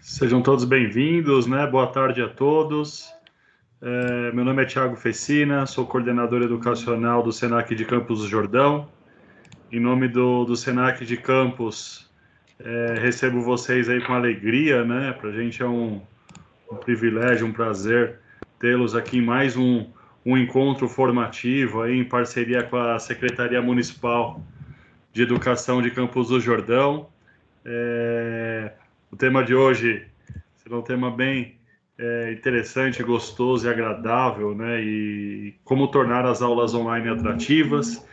Sejam todos bem-vindos, né? Boa tarde a todos. Meu nome é Thiago Fecina, sou coordenador educacional do Senac de Campos do Jordão. Em nome do Senac de Campos, recebo vocês aí com alegria, né? Para a gente é um privilégio, um prazer tê-los aqui em mais um encontro formativo aí em parceria com a Secretaria Municipal de Educação de Campos do Jordão. O tema de hoje será um tema bem interessante, gostoso e agradável, né? E como tornar as aulas online atrativas.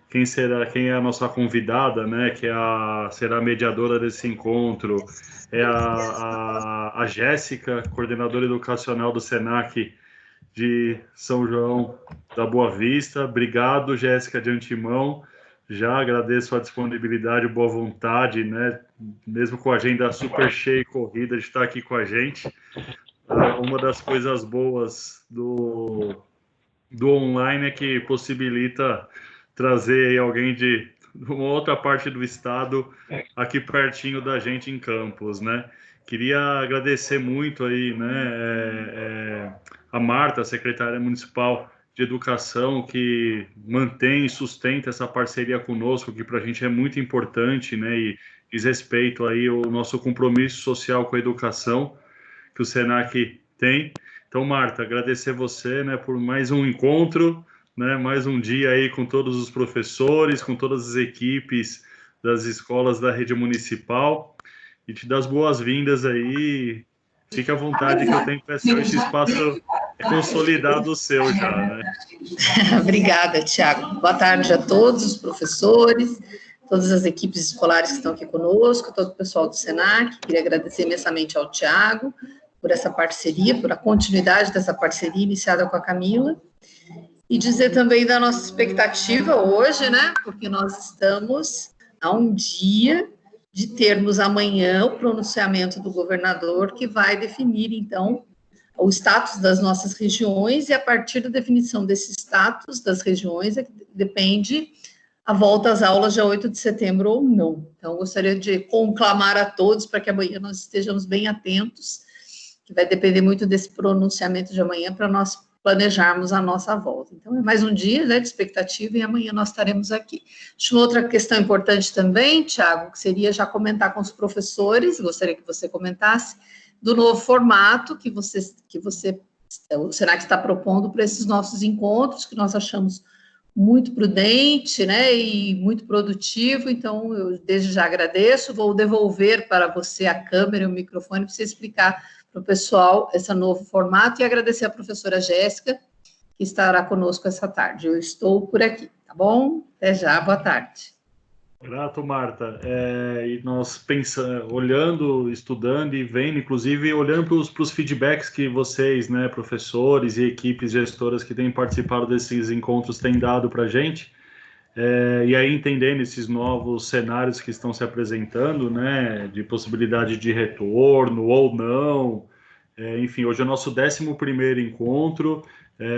Quem é a nossa convidada, né? Será a mediadora desse encontro é a Jéssica, coordenadora educacional do Senac de São João da Boa Vista. Obrigado, Jéssica, de antemão. Já agradeço a disponibilidade e boa vontade, né? Mesmo com a agenda super cheia e corrida, de estar aqui com a gente. Uma das coisas boas do online é que possibilita trazer aí alguém de uma outra parte do estado aqui pertinho da gente em Campos, né? Queria agradecer muito aí, né, a Marta, a secretária municipal de Educação, que mantém e sustenta essa parceria conosco, que para a gente é muito importante, né, e diz respeito aí ao nosso compromisso social com a educação que o Senac tem. Então, Marta, agradecer você, né, por mais um encontro, né, mais um dia aí com todos os professores, com todas as equipes das escolas da rede municipal, e te dar as boas-vindas aí. Fique à vontade, que eu tenho que esse espaço consolidado seu já, né? Obrigada, Thiago. Boa tarde a todos os professores, todas as equipes escolares que estão aqui conosco, todo o pessoal do Senac. Queria agradecer imensamente ao Thiago por essa parceria, por a continuidade dessa parceria iniciada com a Camila, e dizer também da nossa expectativa hoje, né, porque nós estamos a um dia de termos amanhã o pronunciamento do governador, que vai definir, então, o status das nossas regiões, e a partir da definição desse status das regiões é que depende a volta às aulas dia 8 de setembro ou não. Então, eu gostaria de conclamar a todos para que amanhã nós estejamos bem atentos, que vai depender muito desse pronunciamento de amanhã para nós planejarmos a nossa volta. Então, é mais um dia, né, de expectativa, e amanhã nós estaremos aqui. Acho uma outra questão importante também, Thiago, que seria já comentar com os professores, gostaria que você comentasse, do novo formato que o Senac está propondo para esses nossos encontros, que nós achamos muito prudente, né, e muito produtivo. Então, eu desde já agradeço, vou devolver para você a câmera e o microfone para você explicar para o pessoal esse novo formato, e agradecer a professora Jéssica, que estará conosco essa tarde. Eu estou por aqui, tá bom? Até já, boa tarde. Grato, Marta. E nós pensando, olhando, estudando e vendo, inclusive olhando para os feedbacks que vocês, né, professores e equipes gestoras que têm participado desses encontros têm dado para a gente, e aí entendendo esses novos cenários que estão se apresentando, né, de possibilidade de retorno ou não. Enfim, hoje é o nosso 11º encontro,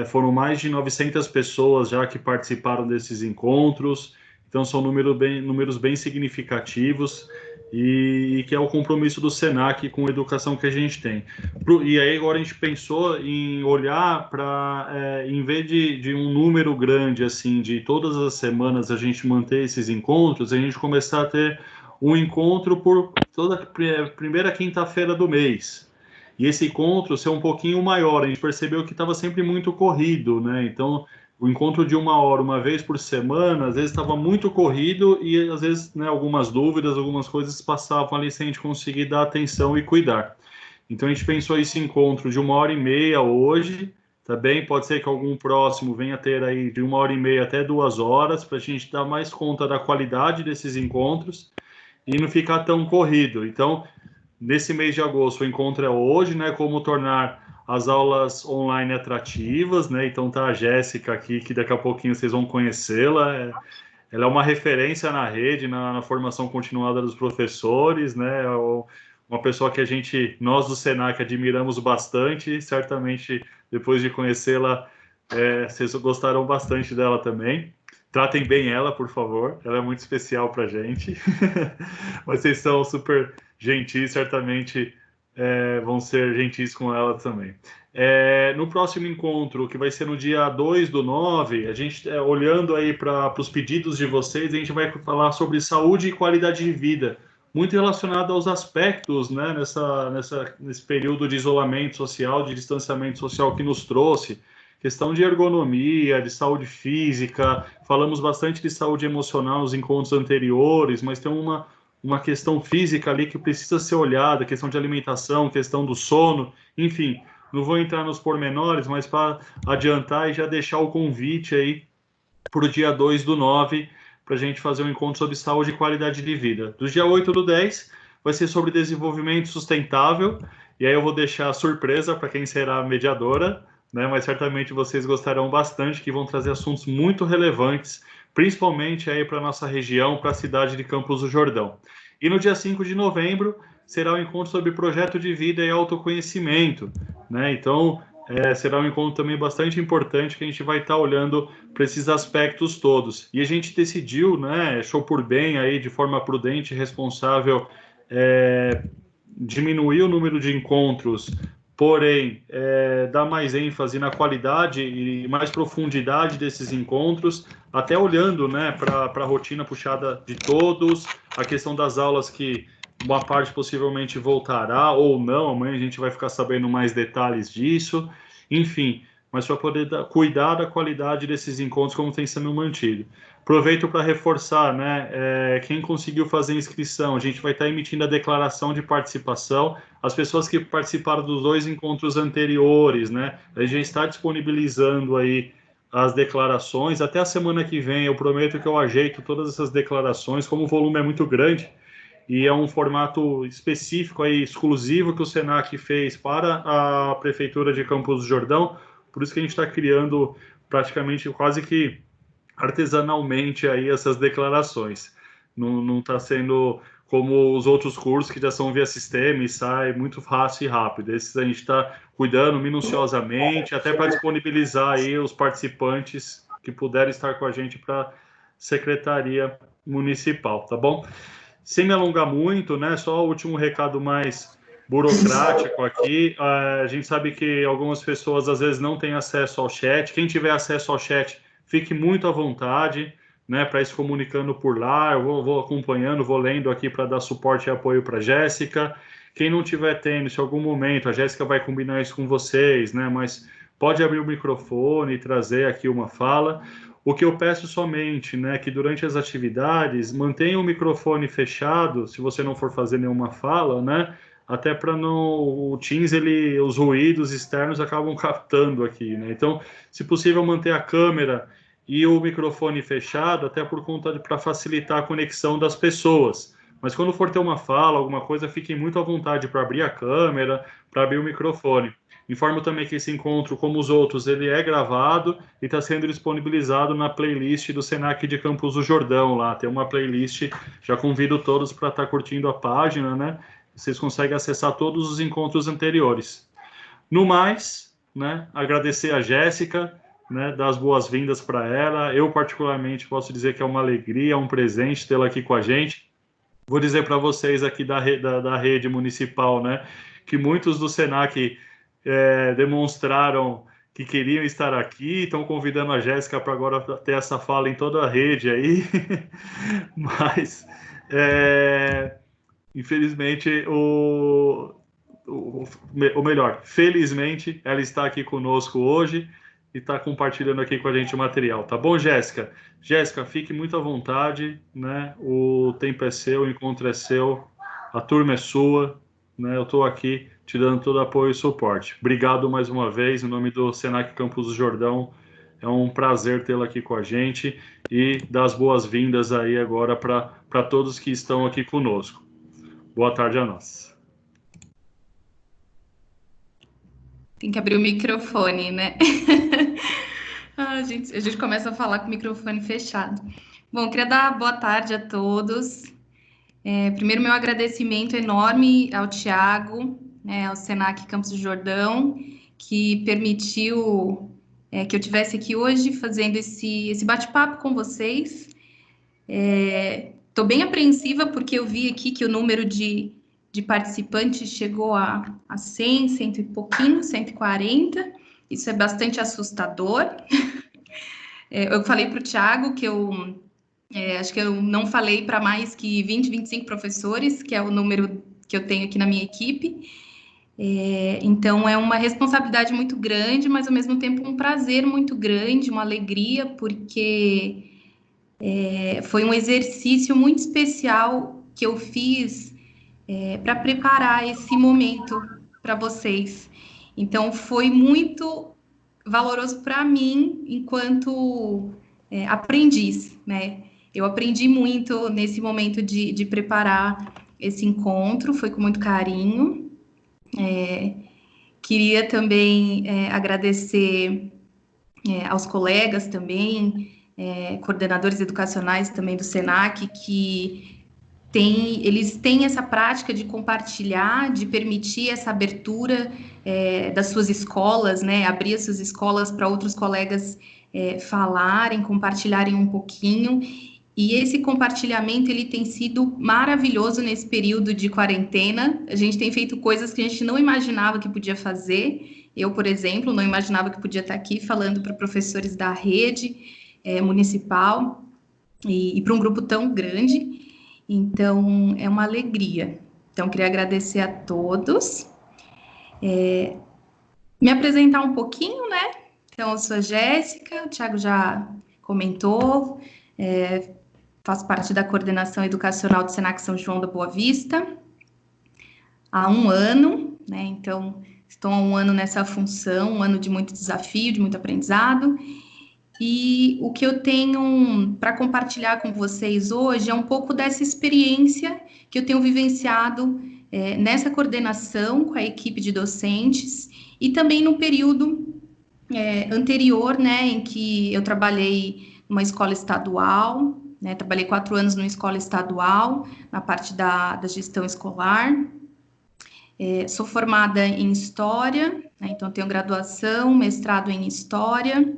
foram mais de 900 pessoas já que participaram desses encontros. Então, são números bem significativos, e que é o compromisso do Senac com a educação que a gente tem. E aí, agora a gente pensou em olhar para, em vez de um número grande, assim, de todas as semanas a gente manter esses encontros, a gente começar a ter um encontro por toda primeira quinta-feira do mês. E esse encontro ser um pouquinho maior. A gente percebeu que estava sempre muito corrido, né? Então, o encontro de 1 hora, uma vez por semana, às vezes estava muito corrido, e às vezes, né, algumas dúvidas, algumas coisas passavam ali sem a gente conseguir dar atenção e cuidar. Então a gente pensou esse encontro de 1 hora e meia hoje, tá bem? Pode ser que algum próximo venha ter aí de 1 hora e meia até 2 horas, para a gente dar mais conta da qualidade desses encontros e não ficar tão corrido. Então, nesse mês de agosto, o encontro é hoje, né? Como tornar as aulas online atrativas, né? Então tá a Jéssica aqui, que daqui a pouquinho vocês vão conhecê-la. Ela é uma referência na rede, na formação continuada dos professores, né? Uma pessoa que nós do Senac admiramos bastante. Certamente, depois de conhecê-la, vocês gostarão bastante dela também. Tratem bem ela, por favor. Ela é muito especial para a gente. Vocês são super gentis, certamente vão ser gentis com ela também. No próximo encontro, que vai ser no dia 2/9, a gente, olhando aí para os pedidos de vocês, a gente vai falar sobre saúde e qualidade de vida, muito relacionado aos aspectos, né, nesse período de isolamento social, de distanciamento social que nos trouxe, questão de ergonomia, de saúde física, falamos bastante de saúde emocional nos encontros anteriores, mas tem uma questão física ali que precisa ser olhada, questão de alimentação, questão do sono, enfim, não vou entrar nos pormenores, mas para adiantar e já deixar o convite aí para o dia 2/9, para a gente fazer um encontro sobre saúde e qualidade de vida. Do dia 8/10, vai ser sobre desenvolvimento sustentável, e aí eu vou deixar a surpresa para quem será a mediadora, né? Mas certamente vocês gostarão bastante, que vão trazer assuntos muito relevantes, principalmente aí para a nossa região, para a cidade de Campos do Jordão. E no dia 5 de novembro, será um encontro sobre projeto de vida e autoconhecimento, né? Então, será um encontro também bastante importante, que a gente vai estar olhando para esses aspectos todos. E a gente decidiu, né, achou por bem aí, de forma prudente e responsável, diminuir o número de encontros, porém, dar mais ênfase na qualidade e mais profundidade desses encontros, até olhando, né, para a rotina puxada de todos, a questão das aulas que uma parte possivelmente voltará ou não, amanhã a gente vai ficar sabendo mais detalhes disso, enfim, mas para poder cuidar da qualidade desses encontros como tem sendo mantido. Aproveito para reforçar, né, quem conseguiu fazer inscrição, a gente vai estar emitindo a declaração de participação, as pessoas que participaram dos 2 encontros anteriores, né, a gente está disponibilizando aí as declarações, até a semana que vem eu prometo que eu ajeito todas essas declarações, como o volume é muito grande, e é um formato específico aí, exclusivo, que o Senac fez para a Prefeitura de Campos do Jordão, por isso que a gente está criando praticamente quase que artesanalmente aí essas declarações. Não está sendo como os outros cursos que já são via sistema e sai muito fácil e rápido. Esses a gente está cuidando minuciosamente, até para disponibilizar aí os participantes que puderem estar com a gente para a Secretaria Municipal, tá bom? Sem me alongar muito, né? Só o último recado mais burocrático aqui. A gente sabe que algumas pessoas às vezes não têm acesso ao chat. Quem tiver acesso ao chat, fique muito à vontade, né, para ir se comunicando por lá. Eu vou acompanhando, vou lendo aqui para dar suporte e apoio para a Jéssica. Quem não tiver tendo, se em algum momento, a Jéssica vai combinar isso com vocês, né? Mas pode abrir o microfone e trazer aqui uma fala. O que eu peço somente, né, que durante as atividades mantenha o microfone fechado, se você não for fazer nenhuma fala, né, até para não o Teams, os ruídos externos acabam captando aqui, né? Então, se possível, manter a câmera e o microfone fechado, até por conta para facilitar a conexão das pessoas. Mas quando for ter uma fala, alguma coisa, fiquem muito à vontade para abrir a câmera, para abrir o microfone. Informo também que esse encontro, como os outros, ele é gravado e está sendo disponibilizado na playlist do Senac de Campos do Jordão. Lá tem uma playlist, já convido todos para estar curtindo a página, né? Vocês conseguem acessar todos os encontros anteriores. No mais, né, agradecer a Jéssica, né, dar as boas-vindas para ela. Eu, particularmente, posso dizer que é uma alegria, um presente tê-la aqui com a gente. Vou dizer para vocês aqui da rede municipal, né, que muitos do Senac demonstraram que queriam estar aqui, estão convidando a Jéssica para agora ter essa fala em toda a rede aí, mas, infelizmente, ou melhor, felizmente, ela está aqui conosco hoje e está compartilhando aqui com a gente o material, tá bom, Jéssica? Jéssica, fique muito à vontade, né? O tempo é seu, o encontro é seu, a turma é sua, né? Eu estou aqui te dando todo apoio e suporte. Obrigado mais uma vez, em nome do Senac Campos do Jordão, é um prazer tê-la aqui com a gente e dar as boas-vindas aí agora para todos que estão aqui conosco. Boa tarde a nós. Tem que abrir o microfone, né? A gente começa a falar com o microfone fechado. Bom, queria dar boa tarde a todos. Primeiro, meu agradecimento enorme ao Thiago, ao Senac Campos do Jordão, que permitiu que eu estivesse aqui hoje fazendo esse bate-papo com vocês. Estou bem apreensiva porque eu vi aqui que o número de de participantes chegou a 100, 100 e pouquinho, 140. Isso é bastante assustador. Eu falei para o Thiago que acho que eu não falei para mais que 20, 25 professores, que é o número que eu tenho aqui na minha equipe. Então, é uma responsabilidade muito grande, mas, ao mesmo tempo, um prazer muito grande, uma alegria, porque foi um exercício muito especial que eu fiz para preparar esse momento para vocês. Então, foi muito valoroso para mim, enquanto aprendiz, né? Eu aprendi muito nesse momento de preparar esse encontro, foi com muito carinho. Queria também agradecer aos colegas também, coordenadores educacionais também do SENAC, que eles têm essa prática de compartilhar, de permitir essa abertura das suas escolas, né? Abrir as suas escolas para outros colegas falarem, compartilharem um pouquinho. E esse compartilhamento, ele tem sido maravilhoso nesse período de quarentena. A gente tem feito coisas que a gente não imaginava que podia fazer. Eu, por exemplo, não imaginava que podia estar aqui falando para professores da rede municipal e para um grupo tão grande. Então, é uma alegria. Então, queria agradecer a todos. Me apresentar um pouquinho, né? Então, eu sou a Jéssica, o Thiago já comentou, faço parte da coordenação educacional do SENAC São João da Boa Vista há 1 ano, né? Então, estou há 1 ano nessa função, 1 ano de muito desafio, de muito aprendizado. E o que eu tenho para compartilhar com vocês hoje é um pouco dessa experiência que eu tenho vivenciado nessa coordenação com a equipe de docentes e também no período anterior, né, em que eu trabalhei numa escola estadual, né, trabalhei 4 anos numa escola estadual, na parte da gestão escolar. Sou formada em História, né, então tenho graduação, mestrado em História.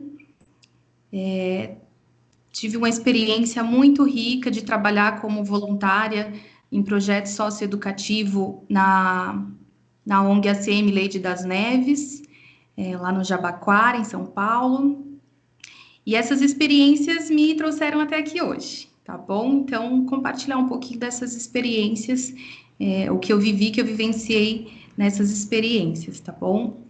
Tive uma experiência muito rica de trabalhar como voluntária em projeto socioeducativo na ONG ACM Leide das Neves, lá no Jabaquara, em São Paulo. E essas experiências me trouxeram até aqui hoje, tá bom? Então, compartilhar um pouquinho dessas experiências, o que eu vivi, que eu vivenciei nessas experiências, tá bom?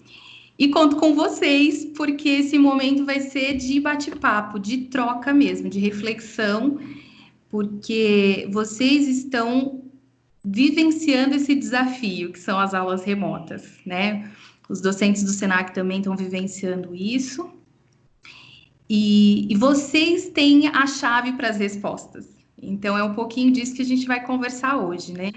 E conto com vocês, porque esse momento vai ser de bate-papo, de troca mesmo, de reflexão, porque vocês estão vivenciando esse desafio, que são as aulas remotas, né? Os docentes do SENAC também estão vivenciando isso. E vocês têm a chave para as respostas. Então, é um pouquinho disso que a gente vai conversar hoje, né?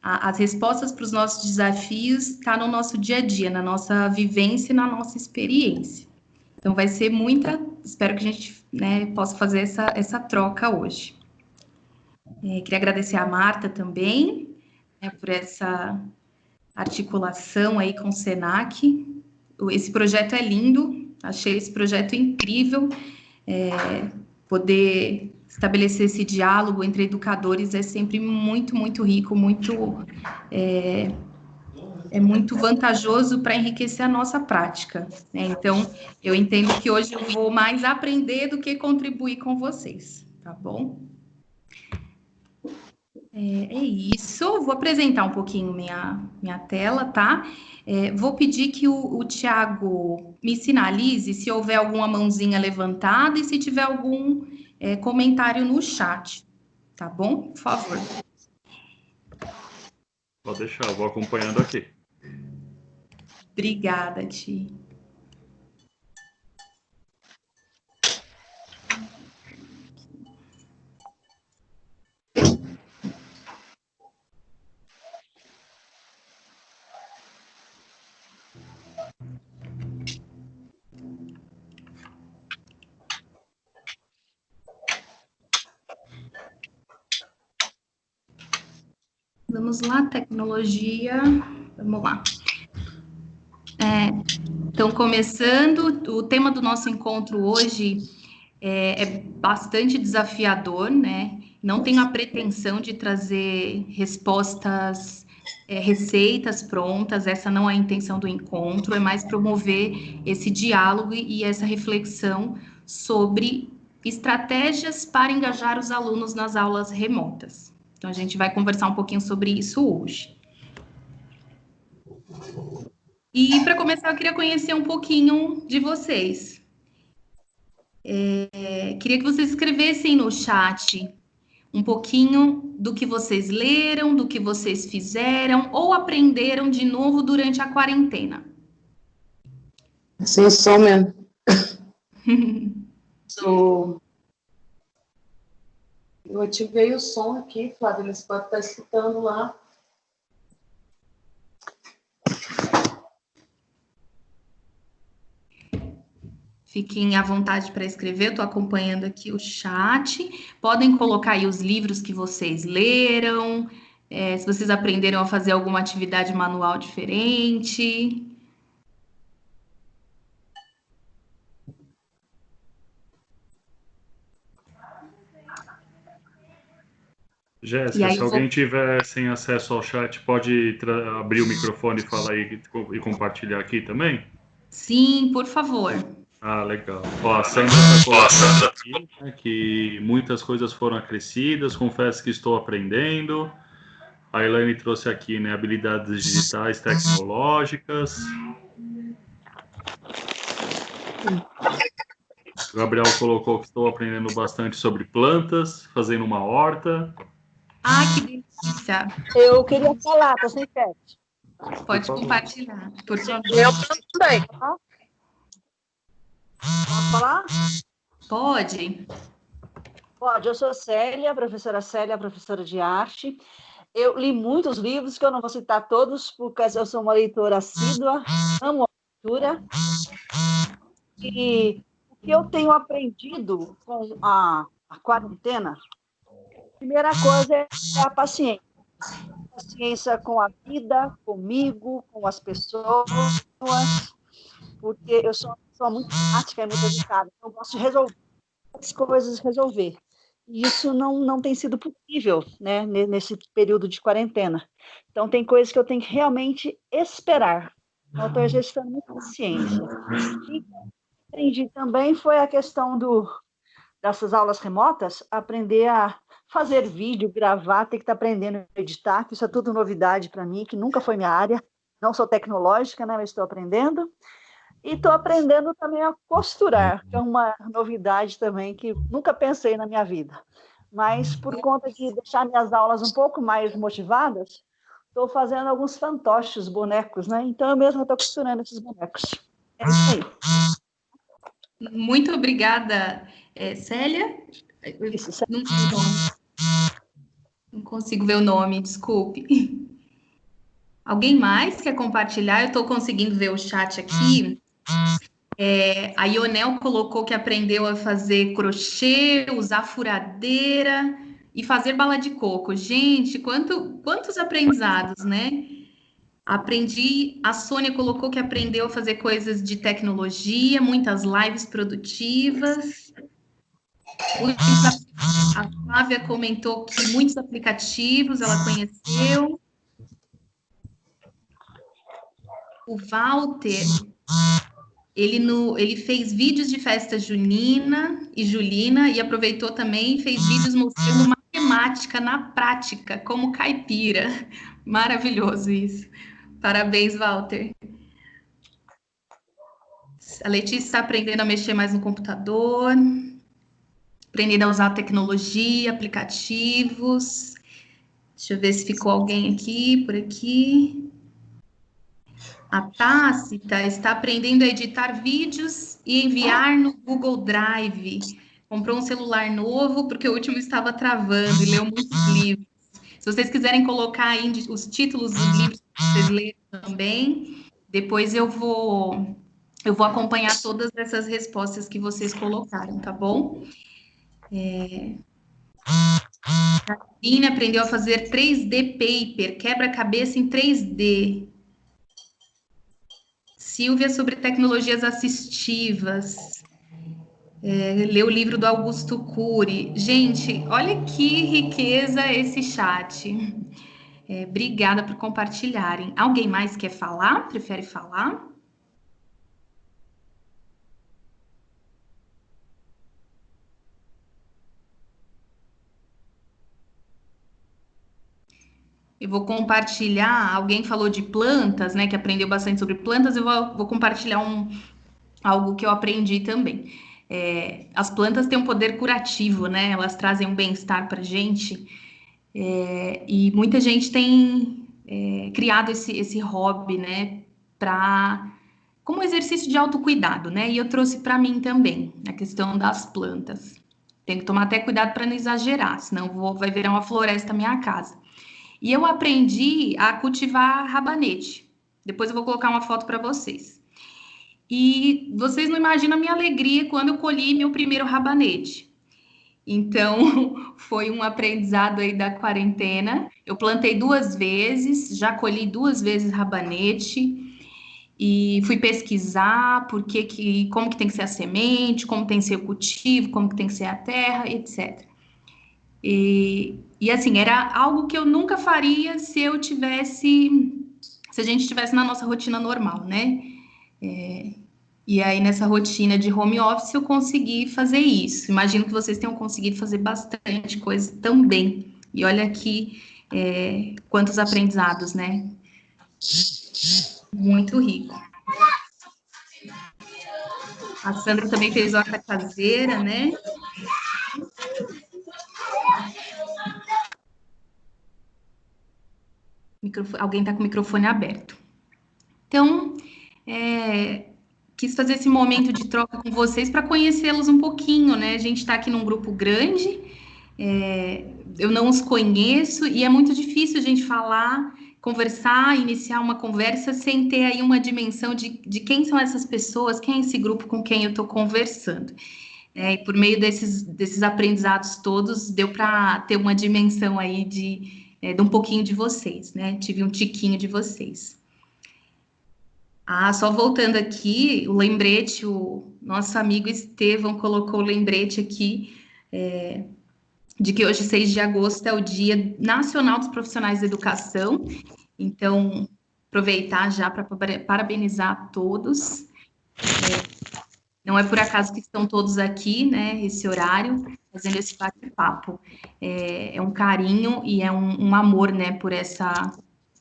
As respostas para os nossos desafios estão no nosso dia a dia, na nossa vivência e na nossa experiência. Então, vai ser espero que a gente, né, possa fazer essa troca hoje. Queria agradecer a Marta também, né, por essa articulação aí com o SENAC. Esse projeto é lindo, achei esse projeto incrível. Poder estabelecer esse diálogo entre educadores é sempre muito, muito rico, muito vantajoso para enriquecer a nossa prática, né? Então, eu entendo que hoje eu vou mais aprender do que contribuir com vocês, tá bom? É isso, vou apresentar um pouquinho minha tela, tá? Vou pedir que o Thiago me sinalize se houver alguma mãozinha levantada e se tiver algum comentário no chat, tá bom? Por favor. Pode deixar, eu vou acompanhando aqui. Obrigada, Ti. Vamos lá, tecnologia. Vamos lá. Então, começando, o tema do nosso encontro hoje é bastante desafiador, né? Não tenho a pretensão de trazer respostas receitas prontas, essa não é a intenção do encontro, é mais promover esse diálogo e essa reflexão sobre estratégias para engajar os alunos nas aulas remotas. Então, a gente vai conversar um pouquinho sobre isso hoje. E, para começar, eu queria conhecer um pouquinho de vocês. Queria que vocês escrevessem no chat um pouquinho do que vocês leram, do que vocês fizeram ou aprenderam de novo durante a quarentena. Sem som mesmo. Eu ativei o som aqui, Flávia, eles podem estar escutando lá. Fiquem à vontade para escrever, eu estou acompanhando aqui o chat. Podem colocar aí os livros que vocês leram, se vocês aprenderam a fazer alguma atividade manual diferente. Jéssica, se alguém tiver sem acesso ao chat, pode abrir o microfone e falar aí e compartilhar aqui também? Sim, por favor. Ah, legal. Ó, a Sandra está colocando aqui, né, que muitas coisas foram acrescidas, confesso que estou aprendendo. A Elaine trouxe aqui, né, habilidades digitais tecnológicas. O Gabriel colocou que estou aprendendo bastante sobre plantas, fazendo uma horta. Ah, que delícia. Eu queria falar, tô sem chat. Pode compartilhar, por favor. Eu também. Posso falar? Pode. Pode, eu sou Célia, professora de arte. Eu li muitos livros, que eu não vou citar todos, porque eu sou uma leitora assídua, amo a leitura. E o que eu tenho aprendido com a quarentena, a primeira coisa é a paciência. Paciência com a vida, comigo, com as pessoas, porque eu sou uma pessoa muito prática e muito dedicada. Eu gosto de resolver as coisas, resolver. E isso não tem sido possível, né, nesse período de quarentena. Então, tem coisas que eu tenho que realmente esperar. Então, eu estou exercitando muita paciência. E o que eu aprendi também foi a questão dessas aulas remotas, aprender a fazer vídeo, gravar, ter que estar aprendendo a editar, que isso é tudo novidade para mim, que nunca foi minha área. Não sou tecnológica, né, mas estou aprendendo. E estou aprendendo também a costurar, que é uma novidade também que nunca pensei na minha vida. Mas, por conta de deixar minhas aulas um pouco mais motivadas, estou fazendo alguns fantoches, bonecos, né? Então, eu mesma estou costurando esses bonecos. É isso aí. Muito obrigada, Célia. Isso, não consigo ver o nome, desculpe. Alguém mais quer compartilhar? Eu estou conseguindo ver o chat aqui. A Ionel colocou que aprendeu a fazer crochê, usar furadeira e fazer bala de coco. Gente, quantos aprendizados, né? A Sônia colocou que aprendeu a fazer coisas de tecnologia, muitas lives produtivas. A Flávia comentou que muitos aplicativos ela conheceu. O Walter, ele fez vídeos de festa junina e julina e aproveitou também e fez vídeos mostrando matemática na prática, como caipira. Maravilhoso isso. Parabéns, Walter. A Letícia está aprendendo a mexer mais no computador, aprendendo a usar tecnologia, aplicativos. Deixa eu ver se ficou alguém aqui, por aqui. A Tácita está aprendendo a editar vídeos e enviar no Google Drive. Comprou um celular novo porque o último estava travando e leu muitos livros. Se vocês quiserem colocar aí os títulos dos livros que vocês leram também, depois eu vou acompanhar todas essas respostas que vocês colocaram, tá bom? A Karine aprendeu a fazer 3D paper, quebra-cabeça em 3D. Silvia sobre tecnologias assistivas. Leu o livro do Augusto Cury. Gente, olha que riqueza esse chat. Obrigada por compartilharem. Alguém mais quer falar? Prefere falar? Eu vou compartilhar, alguém falou de plantas, né, que aprendeu bastante sobre plantas, eu vou compartilhar algo que eu aprendi também. As plantas têm um poder curativo, né, elas trazem um bem-estar para a gente, e muita gente tem criado esse hobby, né, como exercício de autocuidado, né, e eu trouxe para mim também, a questão das plantas. Tem que tomar até cuidado para não exagerar, senão vai virar uma floresta a minha casa. E eu aprendi a cultivar rabanete. Depois eu vou colocar uma foto para vocês. E vocês não imaginam a minha alegria quando eu colhi meu primeiro rabanete. Então, foi um aprendizado aí da quarentena. Eu plantei 2 vezes, já colhi 2 vezes rabanete. E fui pesquisar como que tem que ser a semente, como tem que ser o cultivo, como que tem que ser a terra, etc. E assim, era algo que eu nunca faria se a gente estivesse na nossa rotina normal, né? E aí, nessa rotina de home office, eu consegui fazer isso. Imagino que vocês tenham conseguido fazer bastante coisa também. E olha aqui quantos aprendizados, né? Muito rico. A Sandra também fez horta caseira, né? Alguém está com o microfone aberto. Então, quis fazer esse momento de troca com vocês para conhecê-los um pouquinho, né? A gente está aqui num grupo grande, eu não os conheço e é muito difícil a gente falar, conversar, iniciar uma conversa sem ter aí uma dimensão de quem são essas pessoas, quem é esse grupo com quem eu estou conversando. E por meio desses aprendizados todos, deu para ter uma dimensão aí de um pouquinho de vocês, né? Tive um tiquinho de vocês. Só voltando aqui, o lembrete, o nosso amigo Estevão colocou o lembrete aqui de que hoje, 6 de agosto, é o Dia Nacional dos Profissionais da Educação. Então, aproveitar já para parabenizar a todos. Não é por acaso que estão todos aqui, né, esse horário, fazendo esse bate-papo. É um carinho e é um amor, né, por essa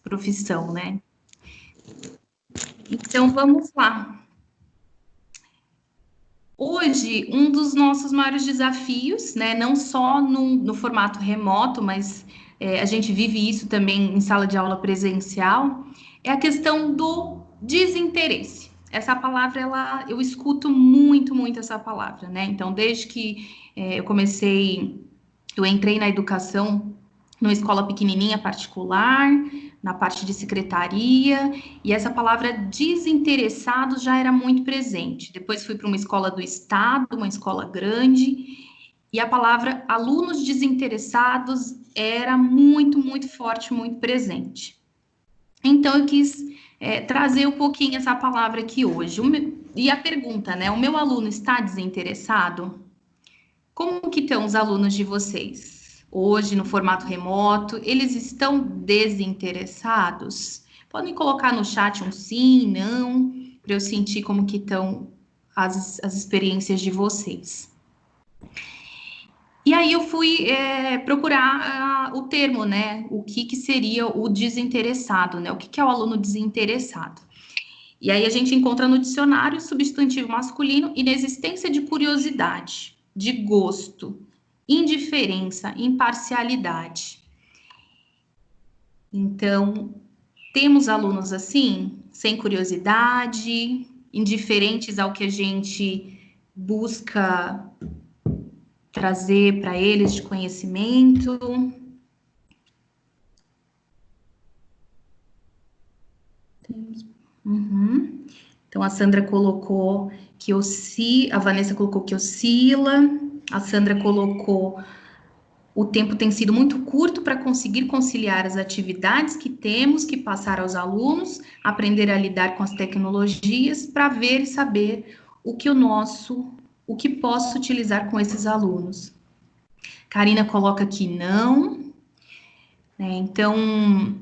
profissão, né? Então, vamos lá. Hoje, um dos nossos maiores desafios, né, não só no formato remoto, mas a gente vive isso também em sala de aula presencial, é a questão do desinteresse. Essa palavra, eu escuto muito, muito essa palavra, né? Então, desde que eu entrei na educação numa escola pequenininha particular, na parte de secretaria, e essa palavra desinteressado já era muito presente. Depois fui para uma escola do estado, uma escola grande, e a palavra alunos desinteressados era muito, muito forte, muito presente. Então, eu quis trazer um pouquinho essa palavra aqui hoje. E a pergunta, né? O meu aluno está desinteressado? Como que estão os alunos de vocês? Hoje, no formato remoto, eles estão desinteressados? Podem colocar no chat um sim, não, para eu sentir como que estão as experiências de vocês. E aí eu fui procurar o termo, né? O que seria o desinteressado, né? O que é o aluno desinteressado? E aí a gente encontra no dicionário substantivo masculino inexistência de curiosidade, de gosto, indiferença, imparcialidade. Então, temos alunos assim, sem curiosidade, indiferentes ao que a gente busca trazer para eles de conhecimento. Uhum. Então, a Sandra colocou que a Vanessa colocou que oscila, a Sandra colocou o tempo tem sido muito curto para conseguir conciliar as atividades que temos que passar aos alunos, aprender a lidar com as tecnologias para ver e saber o que posso utilizar com esses alunos. Karina coloca que não. né? Então,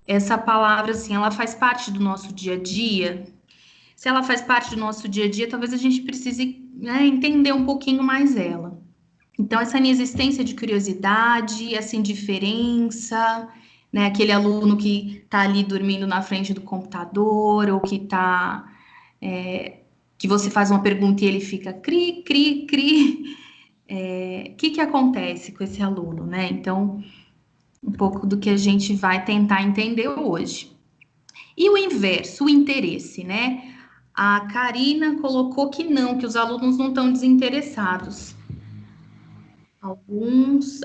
essa palavra, assim, ela faz parte do nosso dia a dia. Se ela faz parte do nosso dia a dia, talvez a gente precise, né, entender um pouquinho mais ela. Então, essa inexistência de curiosidade, essa indiferença, né, aquele aluno que está ali dormindo na frente do computador, ou que está, que você faz uma pergunta e ele fica cri, cri, cri. O que acontece com esse aluno, né? Então, um pouco do que a gente vai tentar entender hoje. E o inverso, o interesse, né? A Karina colocou que não, que os alunos não estão desinteressados.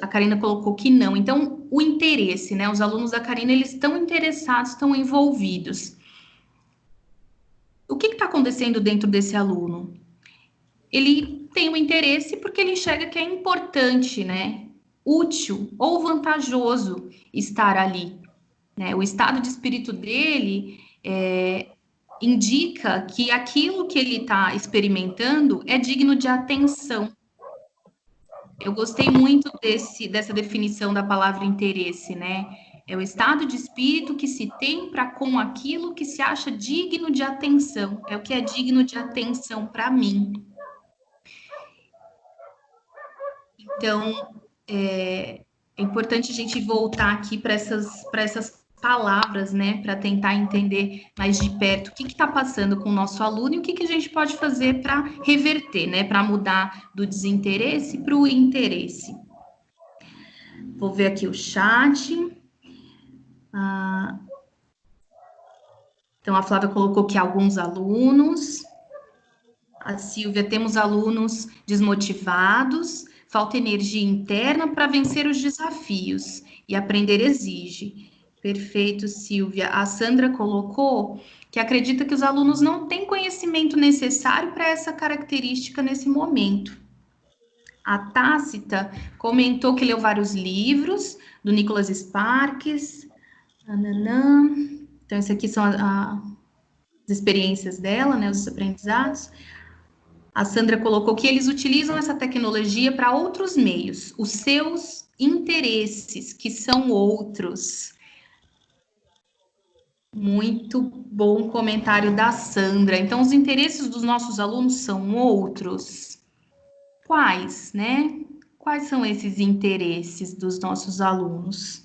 A Karina colocou que não. Então, o interesse, né? Os alunos da Karina, eles estão interessados, estão envolvidos. O que está acontecendo dentro desse aluno? Ele tem um interesse porque ele enxerga que é importante, né? Útil ou vantajoso estar ali, né? O estado de espírito dele indica que aquilo que ele está experimentando é digno de atenção. Eu gostei muito dessa definição da palavra interesse, né? É o estado de espírito que se tem para com aquilo que se acha digno de atenção. É o que é digno de atenção para mim. Então, é importante a gente voltar aqui para essas palavras, né? Para tentar entender mais de perto o que está passando com o nosso aluno e o que a gente pode fazer para reverter, né? Para mudar do desinteresse para o interesse. Vou ver aqui o chat. Então, a Flávia colocou que alguns alunos. A Silvia, temos alunos desmotivados, falta energia interna para vencer os desafios e aprender exige. Perfeito, Silvia. A Sandra colocou que acredita que os alunos não têm conhecimento necessário para essa característica nesse momento. A Tácita comentou que leu vários livros do Nicholas Sparks. Então, essas aqui são as experiências dela, né, os aprendizados. A Sandra colocou que eles utilizam essa tecnologia para outros meios, os seus interesses, que são outros. Muito bom comentário da Sandra. Então, os interesses dos nossos alunos são outros. Quais, né? Quais são esses interesses dos nossos alunos?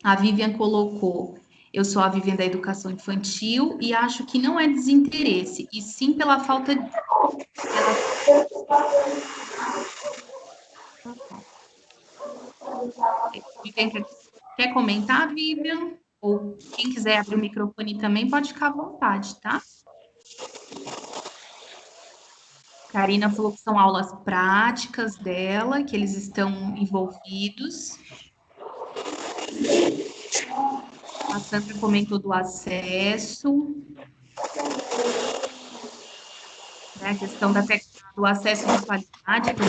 A Vivian colocou: eu sou a Vivian da educação infantil e acho que não é desinteresse, e sim pela falta de... Quer comentar, Vivian? Ou quem quiser abrir o microfone também pode ficar à vontade, tá? Karina falou que são aulas práticas dela, que eles estão envolvidos. A Sandra comentou do acesso. Né, a questão do acesso de qualidade também.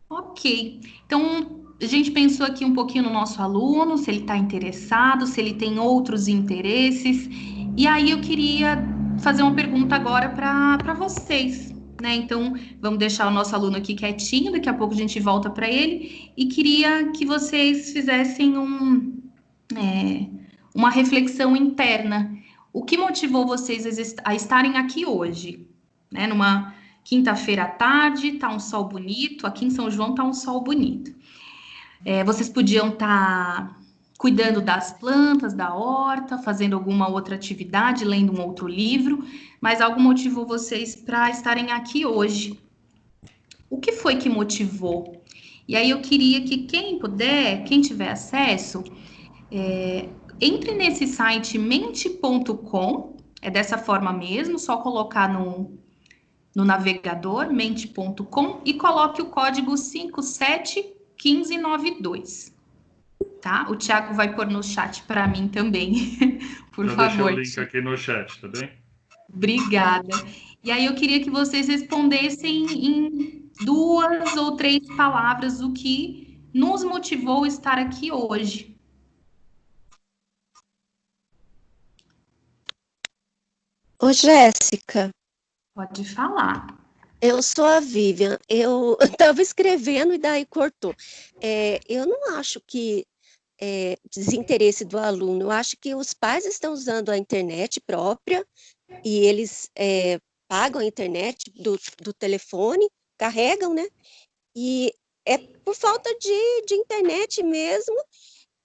Ok. Então, a gente pensou aqui um pouquinho no nosso aluno, se ele está interessado, se ele tem outros interesses. E aí eu queria fazer uma pergunta agora para vocês, né? Então, vamos deixar o nosso aluno aqui quietinho, daqui a pouco a gente volta para ele. E queria que vocês fizessem uma reflexão interna. O que motivou vocês a estarem aqui hoje, né? Numa quinta-feira à tarde, tá um sol bonito, aqui em São João tá um sol bonito. Vocês podiam estar cuidando das plantas, da horta, fazendo alguma outra atividade, lendo um outro livro, mas algo motivou vocês para estarem aqui hoje. O que foi que motivou? E aí eu queria que quem puder, quem tiver acesso, entre nesse site mente.com, é dessa forma mesmo, só colocar no navegador, mente.com, e coloque o código 571592, tá? O Thiago vai pôr no chat para mim também, por Já favor. deixei o link aqui no chat, tá bem? Obrigada. E aí eu queria que vocês respondessem em 2 ou 3 palavras o que nos motivou a estar aqui hoje. Ô, Jéssica, Pode falar. Eu sou a Vivian. Eu estava escrevendo e daí cortou. Eu não acho que desinteresse do aluno. Eu acho que os pais estão usando a internet própria e eles pagam a internet do telefone, carregam, né? E é por falta de internet mesmo,